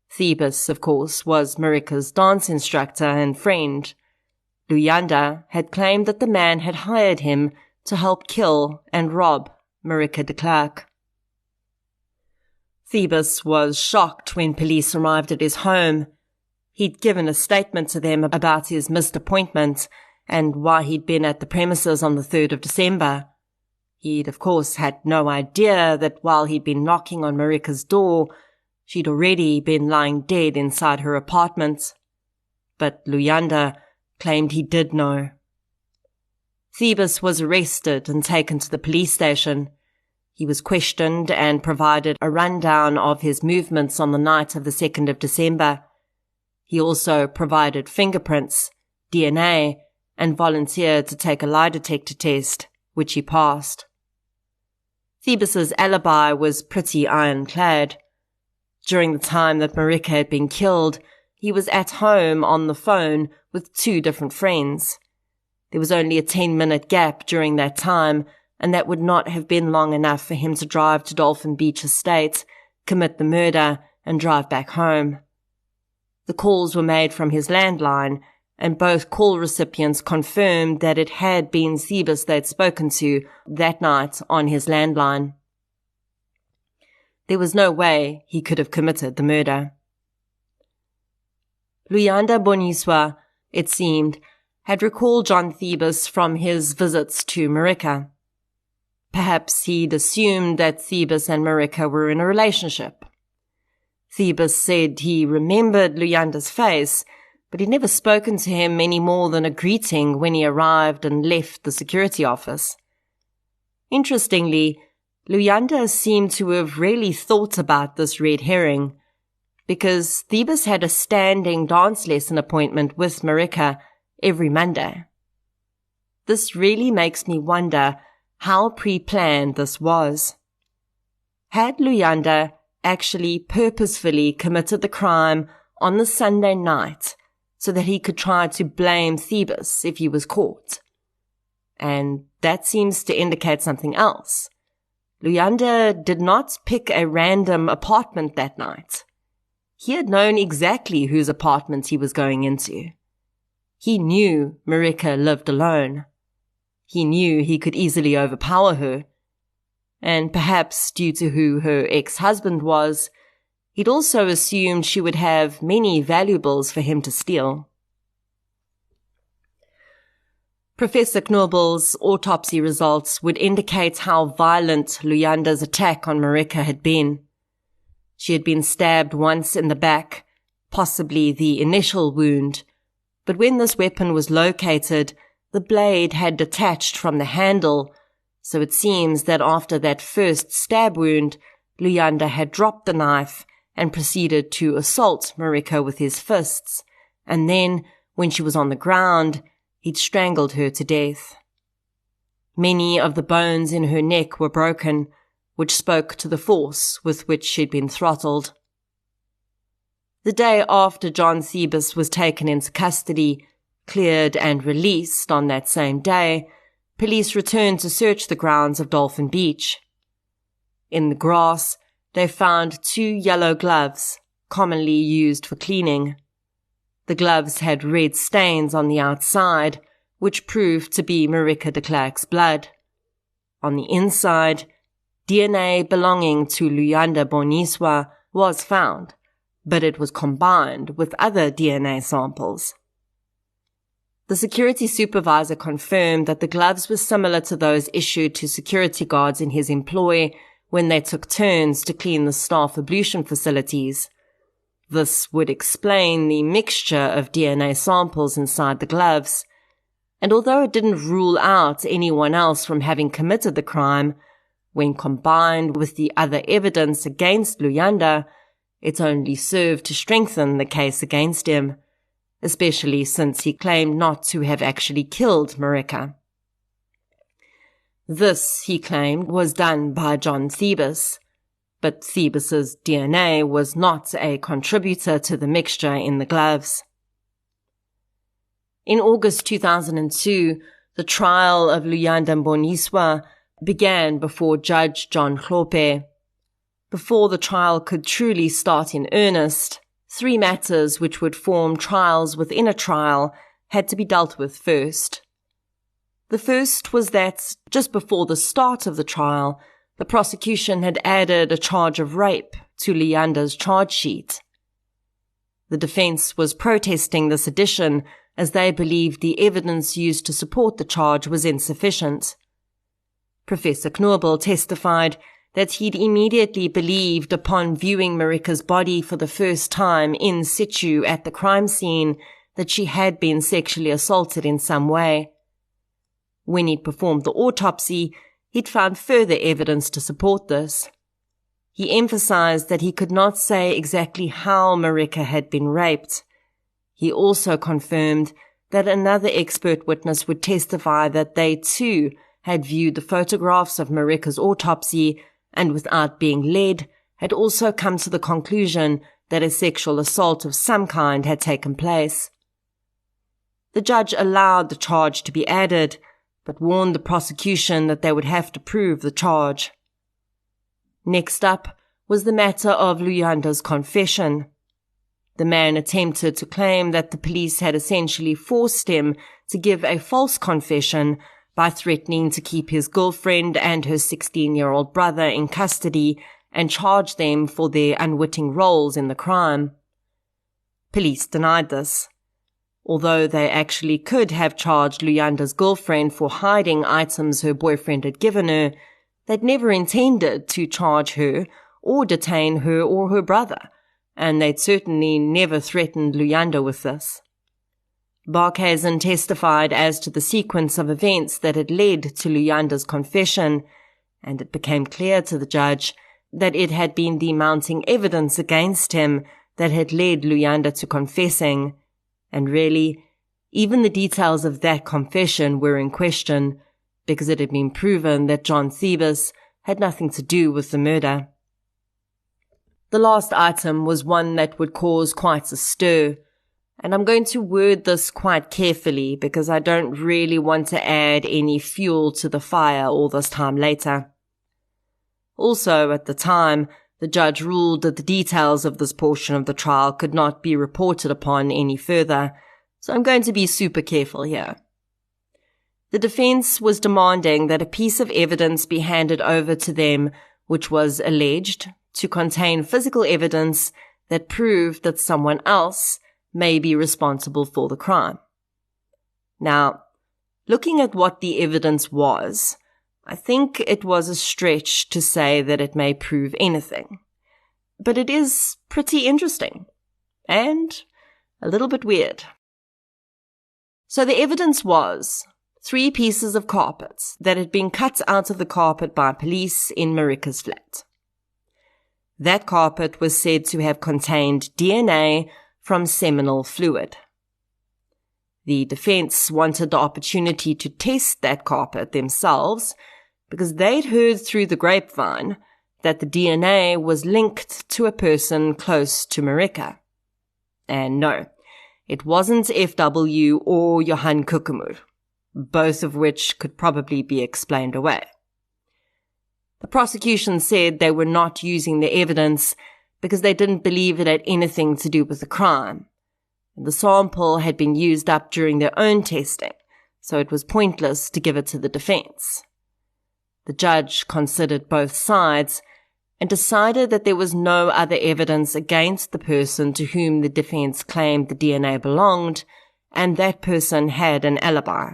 Thebus, of course, was Marike's dance instructor and friend. Luyanda had claimed that the man had hired him to help kill and rob Marike de Klerk. Thebus was shocked when police arrived at his home. He'd given a statement to them about his missed appointment and why he'd been at the premises on the 3rd of December. He'd, of course, had no idea that while he'd been knocking on Marike's door, she'd already been lying dead inside her apartment. But Luyanda claimed he did know. Thebus was arrested and taken to the police station. He was questioned and provided a rundown of his movements on the night of the 2nd of December. He also provided fingerprints, DNA, and volunteered to take a lie detector test, which he passed. Thebus's alibi was pretty ironclad. During the time that Marike had been killed, he was at home on the phone with 2 different friends. There was only a 10-minute gap during that time, and that would not have been long enough for him to drive to Dolphin Beach Estate, commit the murder, and drive back home. The calls were made from his landline, and both call recipients confirmed that it had been Thebus they'd spoken to that night on his landline. There was no way he could have committed the murder. Luyanda Boniswa, it seemed, had recalled John Thebus from his visits to Marike. Perhaps he'd assumed that Thebus and Marike were in a relationship. Thebus said he remembered Luyanda's face, but he'd never spoken to him any more than a greeting when he arrived and left the security office. Interestingly, Luyanda seemed to have really thought about this red herring, because Thebus had a standing dance lesson appointment with Marike every Monday. This really makes me wonder how pre-planned this was. Had Luyanda actually purposefully committed the crime on the Sunday night so that he could try to blame Thebus if he was caught? And that seems to indicate something else. Luyanda did not pick a random apartment that night. He had known exactly whose apartment he was going into. He knew Marike lived alone. He knew he could easily overpower her. And perhaps due to who her ex-husband was, he'd also assumed she would have many valuables for him to steal. Professor Knobel's autopsy results would indicate how violent Luyanda's attack on Marike had been. She had been stabbed once in the back, possibly the initial wound, but when this weapon was located, the blade had detached from the handle, so it seems that after that first stab wound, Luyanda had dropped the knife and proceeded to assault Marike with his fists, and then, when she was on the ground, he'd strangled her to death. Many of the bones in her neck were broken, which spoke to the force with which she'd been throttled. The day after John Thebus was taken into custody, cleared and released on that same day, police returned to search the grounds of Dolphin Beach. In the grass, they found 2 yellow gloves, commonly used for cleaning. The gloves had red stains on the outside, which proved to be Marike de Klerk's blood. On the inside, DNA belonging to Luyanda Boniswa was found, but it was combined with other DNA samples. The security supervisor confirmed that the gloves were similar to those issued to security guards in his employ when they took turns to clean the staff ablution facilities. This would explain the mixture of DNA samples inside the gloves, and although it didn't rule out anyone else from having committed the crime, when combined with the other evidence against Luyanda, it only served to strengthen the case against him, especially since he claimed not to have actually killed Marike. This, he claimed, was done by John Thebus, but Thebus's DNA was not a contributor to the mixture in the gloves. In August 2002, the trial of Luyanda Boniswa began before Judge John Klope. Before the trial could truly start in earnest, 3 matters which would form trials within a trial had to be dealt with first. The first was that, just before the start of the trial, the prosecution had added a charge of rape to Luyanda's charge sheet. The defense was protesting this addition as they believed the evidence used to support the charge was insufficient. Professor Knorble testified that he'd immediately believed upon viewing Marike's body for the first time in situ at the crime scene that she had been sexually assaulted in some way. When he'd performed the autopsy, he'd found further evidence to support this. He emphasized that he could not say exactly how Marike had been raped. He also confirmed that another expert witness would testify that they too had viewed the photographs of Marike's autopsy and, without being led, had also come to the conclusion that a sexual assault of some kind had taken place. The judge allowed the charge to be added, but warned the prosecution that they would have to prove the charge. Next up was the matter of Luyanda's confession. The man attempted to claim that the police had essentially forced him to give a false confession by threatening to keep his girlfriend and her 16-year-old brother in custody and charge them for their unwitting roles in the crime. Police denied this. Although they actually could have charged Luyanda's girlfriend for hiding items her boyfriend had given her, they'd never intended to charge her or detain her or her brother, and they'd certainly never threatened Luyanda with this. Barkhuizen testified as to the sequence of events that had led to Luyanda's confession, and it became clear to the judge that it had been the mounting evidence against him that had led Luyanda to confessing, and really, even the details of that confession were in question, because it had been proven that John Thebus had nothing to do with the murder. The last item was one that would cause quite a stir, and I'm going to word this quite carefully because I don't really want to add any fuel to the fire all this time later. Also, at the time, the judge ruled that the details of this portion of the trial could not be reported upon any further, so I'm going to be super careful here. The defense was demanding that a piece of evidence be handed over to them which was alleged to contain physical evidence that proved that someone else may be responsible for the crime. Now, looking at what the evidence was, I think it was a stretch to say that it may prove anything. But it is pretty interesting. And a little bit weird. So the evidence was 3 pieces of carpet that had been cut out of the carpet by police in Marike's flat. That carpet was said to have contained DNA from seminal fluid. The defense wanted the opportunity to test that carpet themselves because they'd heard through the grapevine that the DNA was linked to a person close to Marike. And no, it wasn't FW or Johan Kukumur, both of which could probably be explained away. The prosecution said they were not using the evidence because they didn't believe it had anything to do with the crime. The sample had been used up during their own testing, so it was pointless to give it to the defense. The judge considered both sides and decided that there was no other evidence against the person to whom the defense claimed the DNA belonged, and that person had an alibi.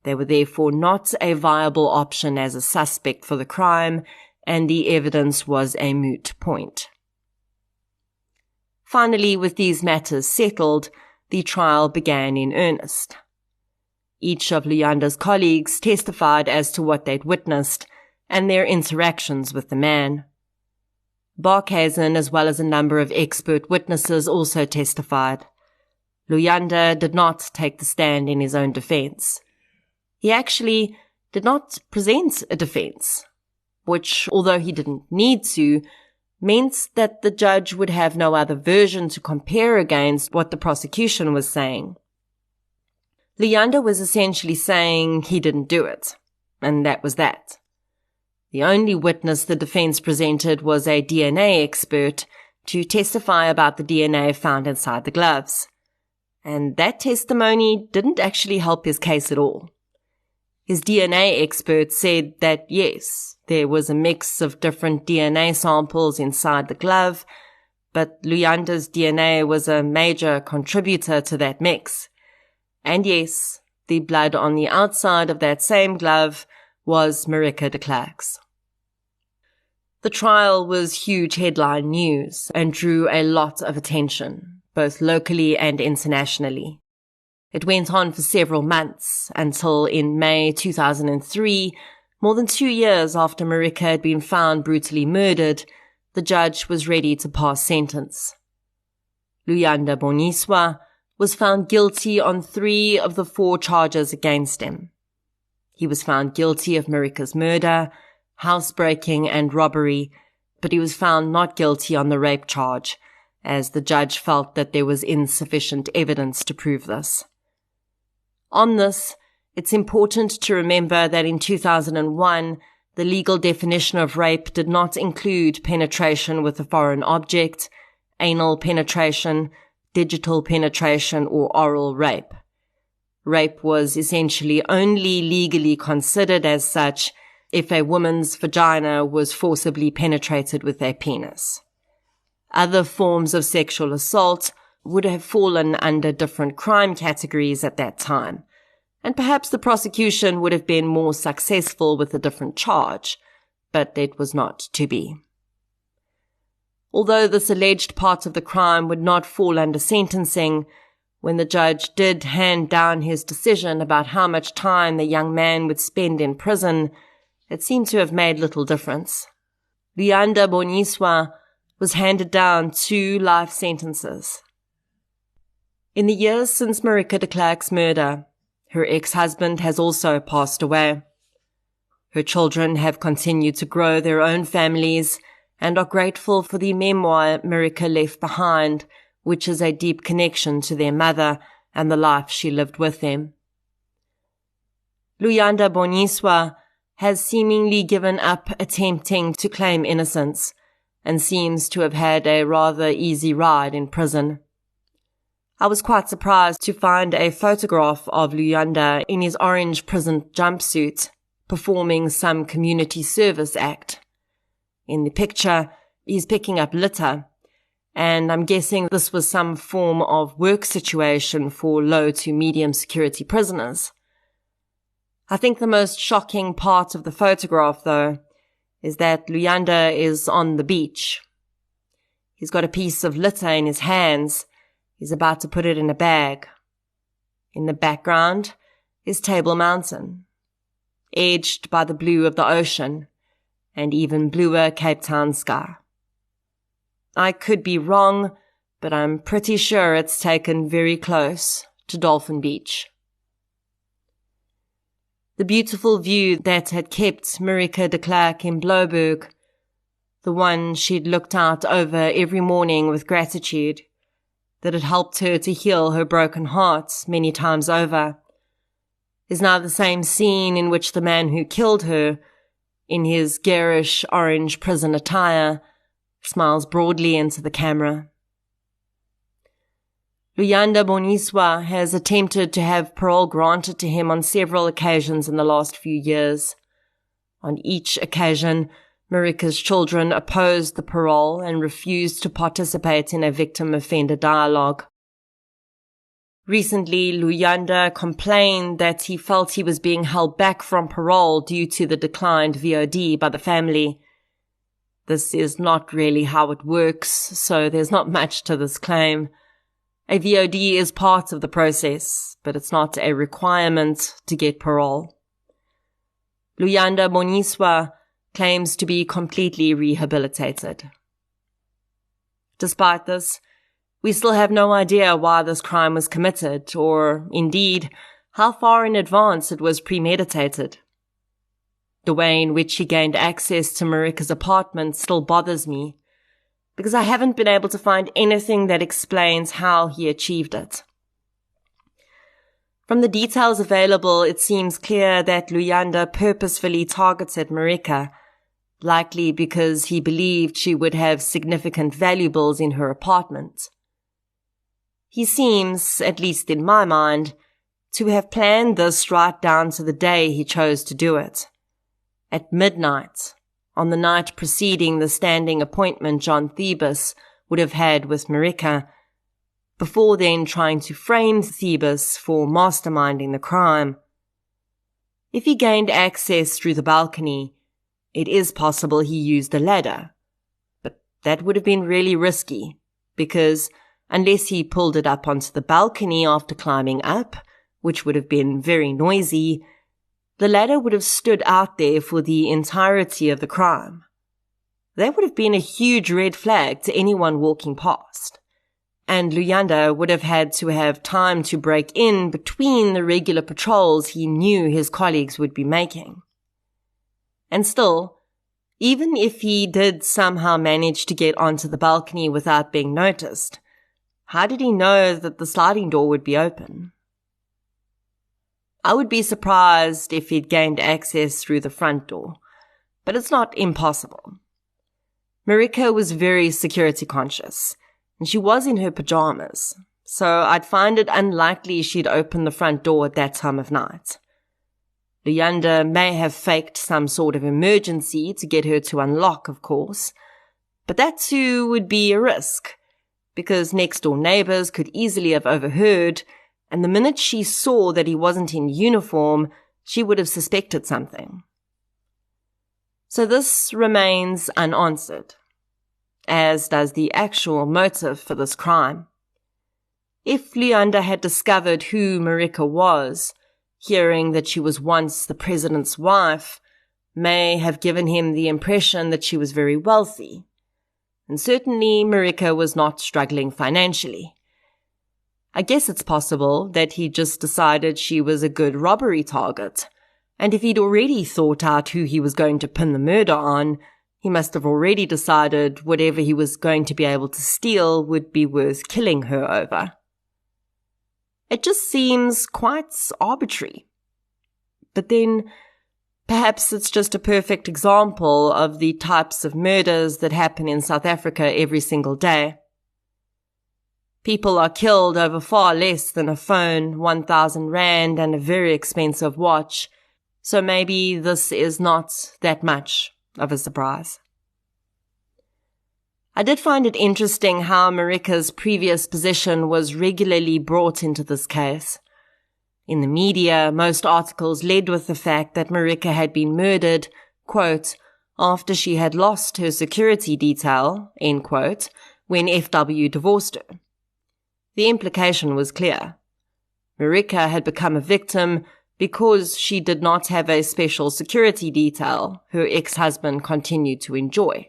They were therefore not a viable option as a suspect for the crime, and the evidence was a moot point. Finally, with these matters settled, the trial began in earnest. Each of Luyanda's colleagues testified as to what they'd witnessed and their interactions with the man. Barkhuizen, as well as a number of expert witnesses, also testified. Luyanda did not take the stand in his own defense. He actually did not present a defense, which, although he didn't need to, meant that the judge would have no other version to compare against what the prosecution was saying. Luyanda was essentially saying he didn't do it, and that was that. The only witness the defense presented was a DNA expert to testify about the DNA found inside the gloves, and that testimony didn't actually help his case at all. His DNA expert said that yes, there was a mix of different DNA samples inside the glove, but Luyanda's DNA was a major contributor to that mix. And yes, the blood on the outside of that same glove was Marike de Klerk's. The trial was huge headline news and drew a lot of attention, both locally and internationally. It went on for several months until in May 2003, more than 2 years after Marike had been found brutally murdered, the judge was ready to pass sentence. Luyanda Boniswa was found guilty on 3 of the 4 charges against him. He was found guilty of Marike's murder, housebreaking and robbery, but he was found not guilty on the rape charge, as the judge felt that there was insufficient evidence to prove this. On this, it's important to remember that in 2001, the legal definition of rape did not include penetration with a foreign object, anal penetration, digital penetration, or oral rape. Rape was essentially only legally considered as such if a woman's vagina was forcibly penetrated with a penis. Other forms of sexual assault would have fallen under different crime categories at that time, and perhaps the prosecution would have been more successful with a different charge, but it was not to be. Although this alleged part of the crime would not fall under sentencing, when the judge did hand down his decision about how much time the young man would spend in prison, it seemed to have made little difference. Luyanda Boniswa was handed down 2 life sentences. In the years since Marike de Klerk's murder, her ex-husband has also passed away. Her children have continued to grow their own families and are grateful for the memoir Marike left behind, which is a deep connection to their mother and the life she lived with them. Luyanda Boniswa has seemingly given up attempting to claim innocence and seems to have had a rather easy ride in prison. I was quite surprised to find a photograph of Luyanda in his orange prison jumpsuit performing some community service act. In the picture, he's picking up litter, and I'm guessing this was some form of work situation for low to medium security prisoners. I think the most shocking part of the photograph, though, is that Luyanda is on the beach. He's got a piece of litter in his hands. He's about to put it in a bag. In the background is Table Mountain, edged by the blue of the ocean and even bluer Cape Town sky. I could be wrong, but I'm pretty sure it's taken very close to Dolphin Beach. The beautiful view that had kept Marike de Klerk in Bloberg, the one she'd looked out over every morning with gratitude, that had helped her to heal her broken heart many times over, is now the same scene in which the man who killed her, in his garish orange prison attire, smiles broadly into the camera. Luyanda Boniswa has attempted to have parole granted to him on several occasions in the last few years. On each occasion, Marike's children opposed the parole and refused to participate in a victim-offender dialogue. Recently, Luyanda complained that he felt he was being held back from parole due to the declined VOD by the family. This is not really how it works, so there's not much to this claim. A VOD is part of the process, but it's not a requirement to get parole. Luyanda Boniswa claims to be completely rehabilitated. Despite this, we still have no idea why this crime was committed, or, indeed, how far in advance it was premeditated. The way in which he gained access to Marike's apartment still bothers me, because I haven't been able to find anything that explains how he achieved it. From the details available, it seems clear that Luyanda purposefully targeted Marike, likely because he believed she would have significant valuables in her apartment. He seems, at least in my mind, to have planned this right down to the day he chose to do it. At midnight, on the night preceding the standing appointment John Thebus would have had with Marike, before then trying to frame Thebus for masterminding the crime. If he gained access through the balcony, it is possible he used a ladder, but that would have been really risky, because unless he pulled it up onto the balcony after climbing up, which would have been very noisy, the ladder would have stood out there for the entirety of the crime. That would have been a huge red flag to anyone walking past, and Luyanda would have had to have time to break in between the regular patrols he knew his colleagues would be making. And still, even if he did somehow manage to get onto the balcony without being noticed, how did he know that the sliding door would be open? I would be surprised if he'd gained access through the front door, but it's not impossible. Marike was very security conscious, and she was in her pajamas, so I'd find it unlikely she'd open the front door at that time of night. Luyanda may have faked some sort of emergency to get her to unlock, of course, but that too would be a risk, because next-door neighbors could easily have overheard, and the minute she saw that he wasn't in uniform, she would have suspected something. So this remains unanswered, as does the actual motive for this crime. If Luyanda had discovered who Marike was, hearing that she was once the president's wife may have given him the impression that she was very wealthy. And certainly Marike was not struggling financially. I guess it's possible that he just decided she was a good robbery target, and if he'd already thought out who he was going to pin the murder on, he must have already decided whatever he was going to be able to steal would be worth killing her over. It just seems quite arbitrary. But then, perhaps it's just a perfect example of the types of murders that happen in South Africa every single day. People are killed over far less than a phone, 1,000 rand, and a very expensive watch, so maybe this is not that much of a surprise. I did find it interesting how Marike's previous position was regularly brought into this case. In the media, most articles led with the fact that Marike had been murdered, quote, after she had lost her security detail, end quote, when FW divorced her. The implication was clear. Marike had become a victim because she did not have a special security detail her ex-husband continued to enjoy.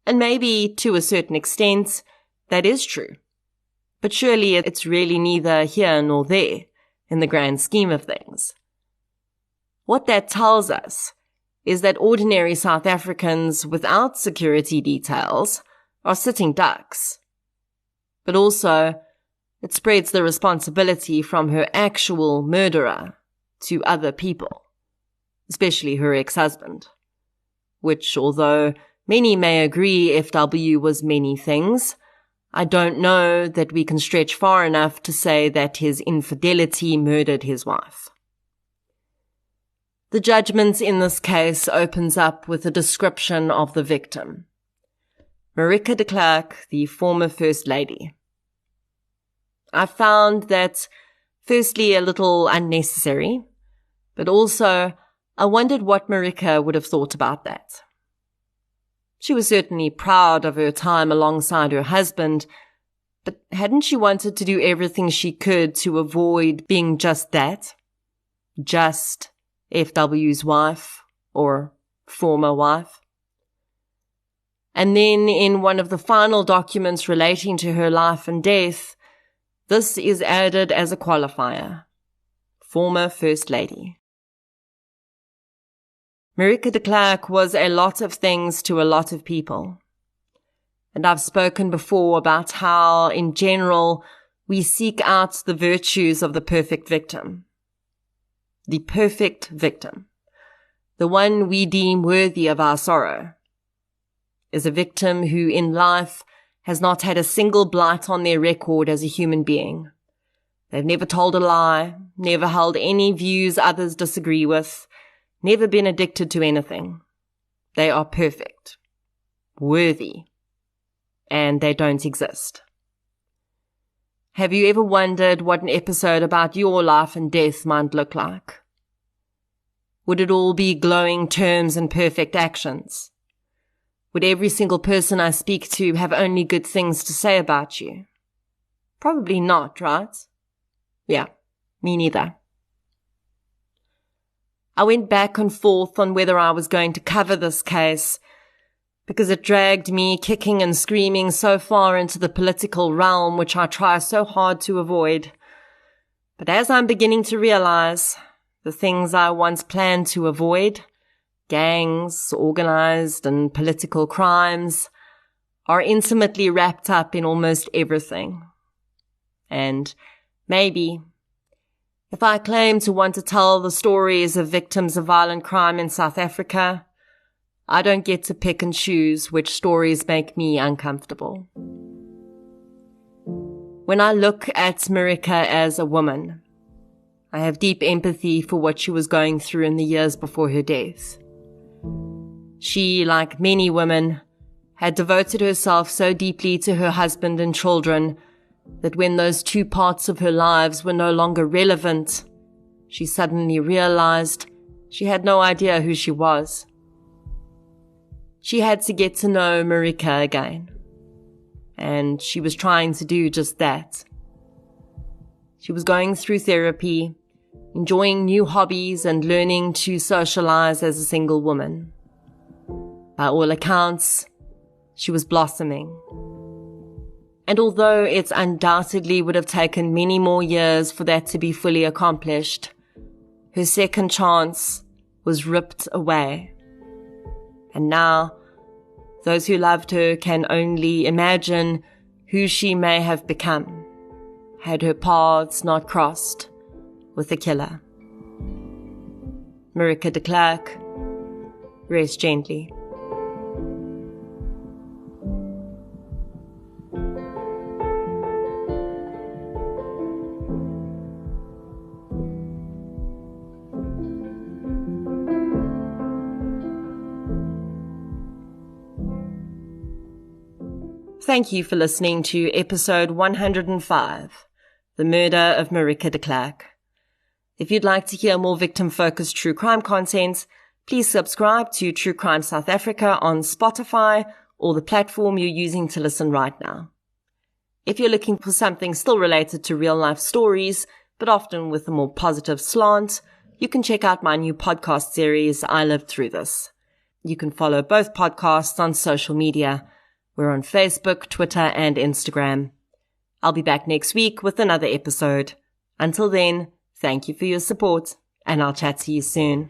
And maybe, to a certain extent, that is true. But surely it's really neither here nor there in the grand scheme of things. What that tells us is that ordinary South Africans without security details are sitting ducks. But also, it spreads the responsibility from her actual murderer to other people, especially her ex-husband, which, although many may agree FW was many things, I don't know that we can stretch far enough to say that his infidelity murdered his wife. The judgment in this case opens up with a description of the victim. Marike de Klerk, the former First Lady. I found that, firstly, a little unnecessary, but also I wondered what Marike would have thought about that. She was certainly proud of her time alongside her husband, but hadn't she wanted to do everything she could to avoid being just that? Just FW's wife, or former wife? And then in one of the final documents relating to her life and death, this is added as a qualifier. Former First Lady. Marike de Klerk was a lot of things to a lot of people. And I've spoken before about how, in general, we seek out the virtues of the perfect victim. The perfect victim. The one we deem worthy of our sorrow. Is a victim who, in life, has not had a single blight on their record as a human being. They've never told a lie, never held any views others disagree with, never been addicted to anything. They are perfect, worthy, and they don't exist. Have you ever wondered what an episode about your life and death might look like? Would it all be glowing terms and perfect actions? Would every single person I speak to have only good things to say about you? Probably not, right? Yeah, me neither. I went back and forth on whether I was going to cover this case because it dragged me kicking and screaming so far into the political realm, which I try so hard to avoid. But as I'm beginning to realize, the things I once planned to avoid, gangs, organized and political crimes, are intimately wrapped up in almost everything. And maybe, if I claim to want to tell the stories of victims of violent crime in South Africa, I don't get to pick and choose which stories make me uncomfortable. When I look at Marike as a woman, I have deep empathy for what she was going through in the years before her death. She, like many women, had devoted herself so deeply to her husband and children that when those two parts of her lives were no longer relevant, she suddenly realized she had no idea who she was. She had to get to know Marike again, and she was trying to do just that. She was going through therapy, enjoying new hobbies and learning to socialize as a single woman. By all accounts, she was blossoming. And although it undoubtedly would have taken many more years for that to be fully accomplished, her second chance was ripped away. And now, those who loved her can only imagine who she may have become, had her paths not crossed with the killer. Marike de Klerk, rest gently. Thank you for listening to episode 105, The Murder of Marike de Klerk. If you'd like to hear more victim-focused true crime content, please subscribe to True Crime South Africa on Spotify or the platform you're using to listen right now. If you're looking for something still related to real-life stories, but often with a more positive slant, you can check out my new podcast series, I Lived Through This. You can follow both podcasts on social media. We're on Facebook, Twitter, and Instagram. I'll be back next week with another episode. Until then, thank you for your support, and I'll chat to you soon.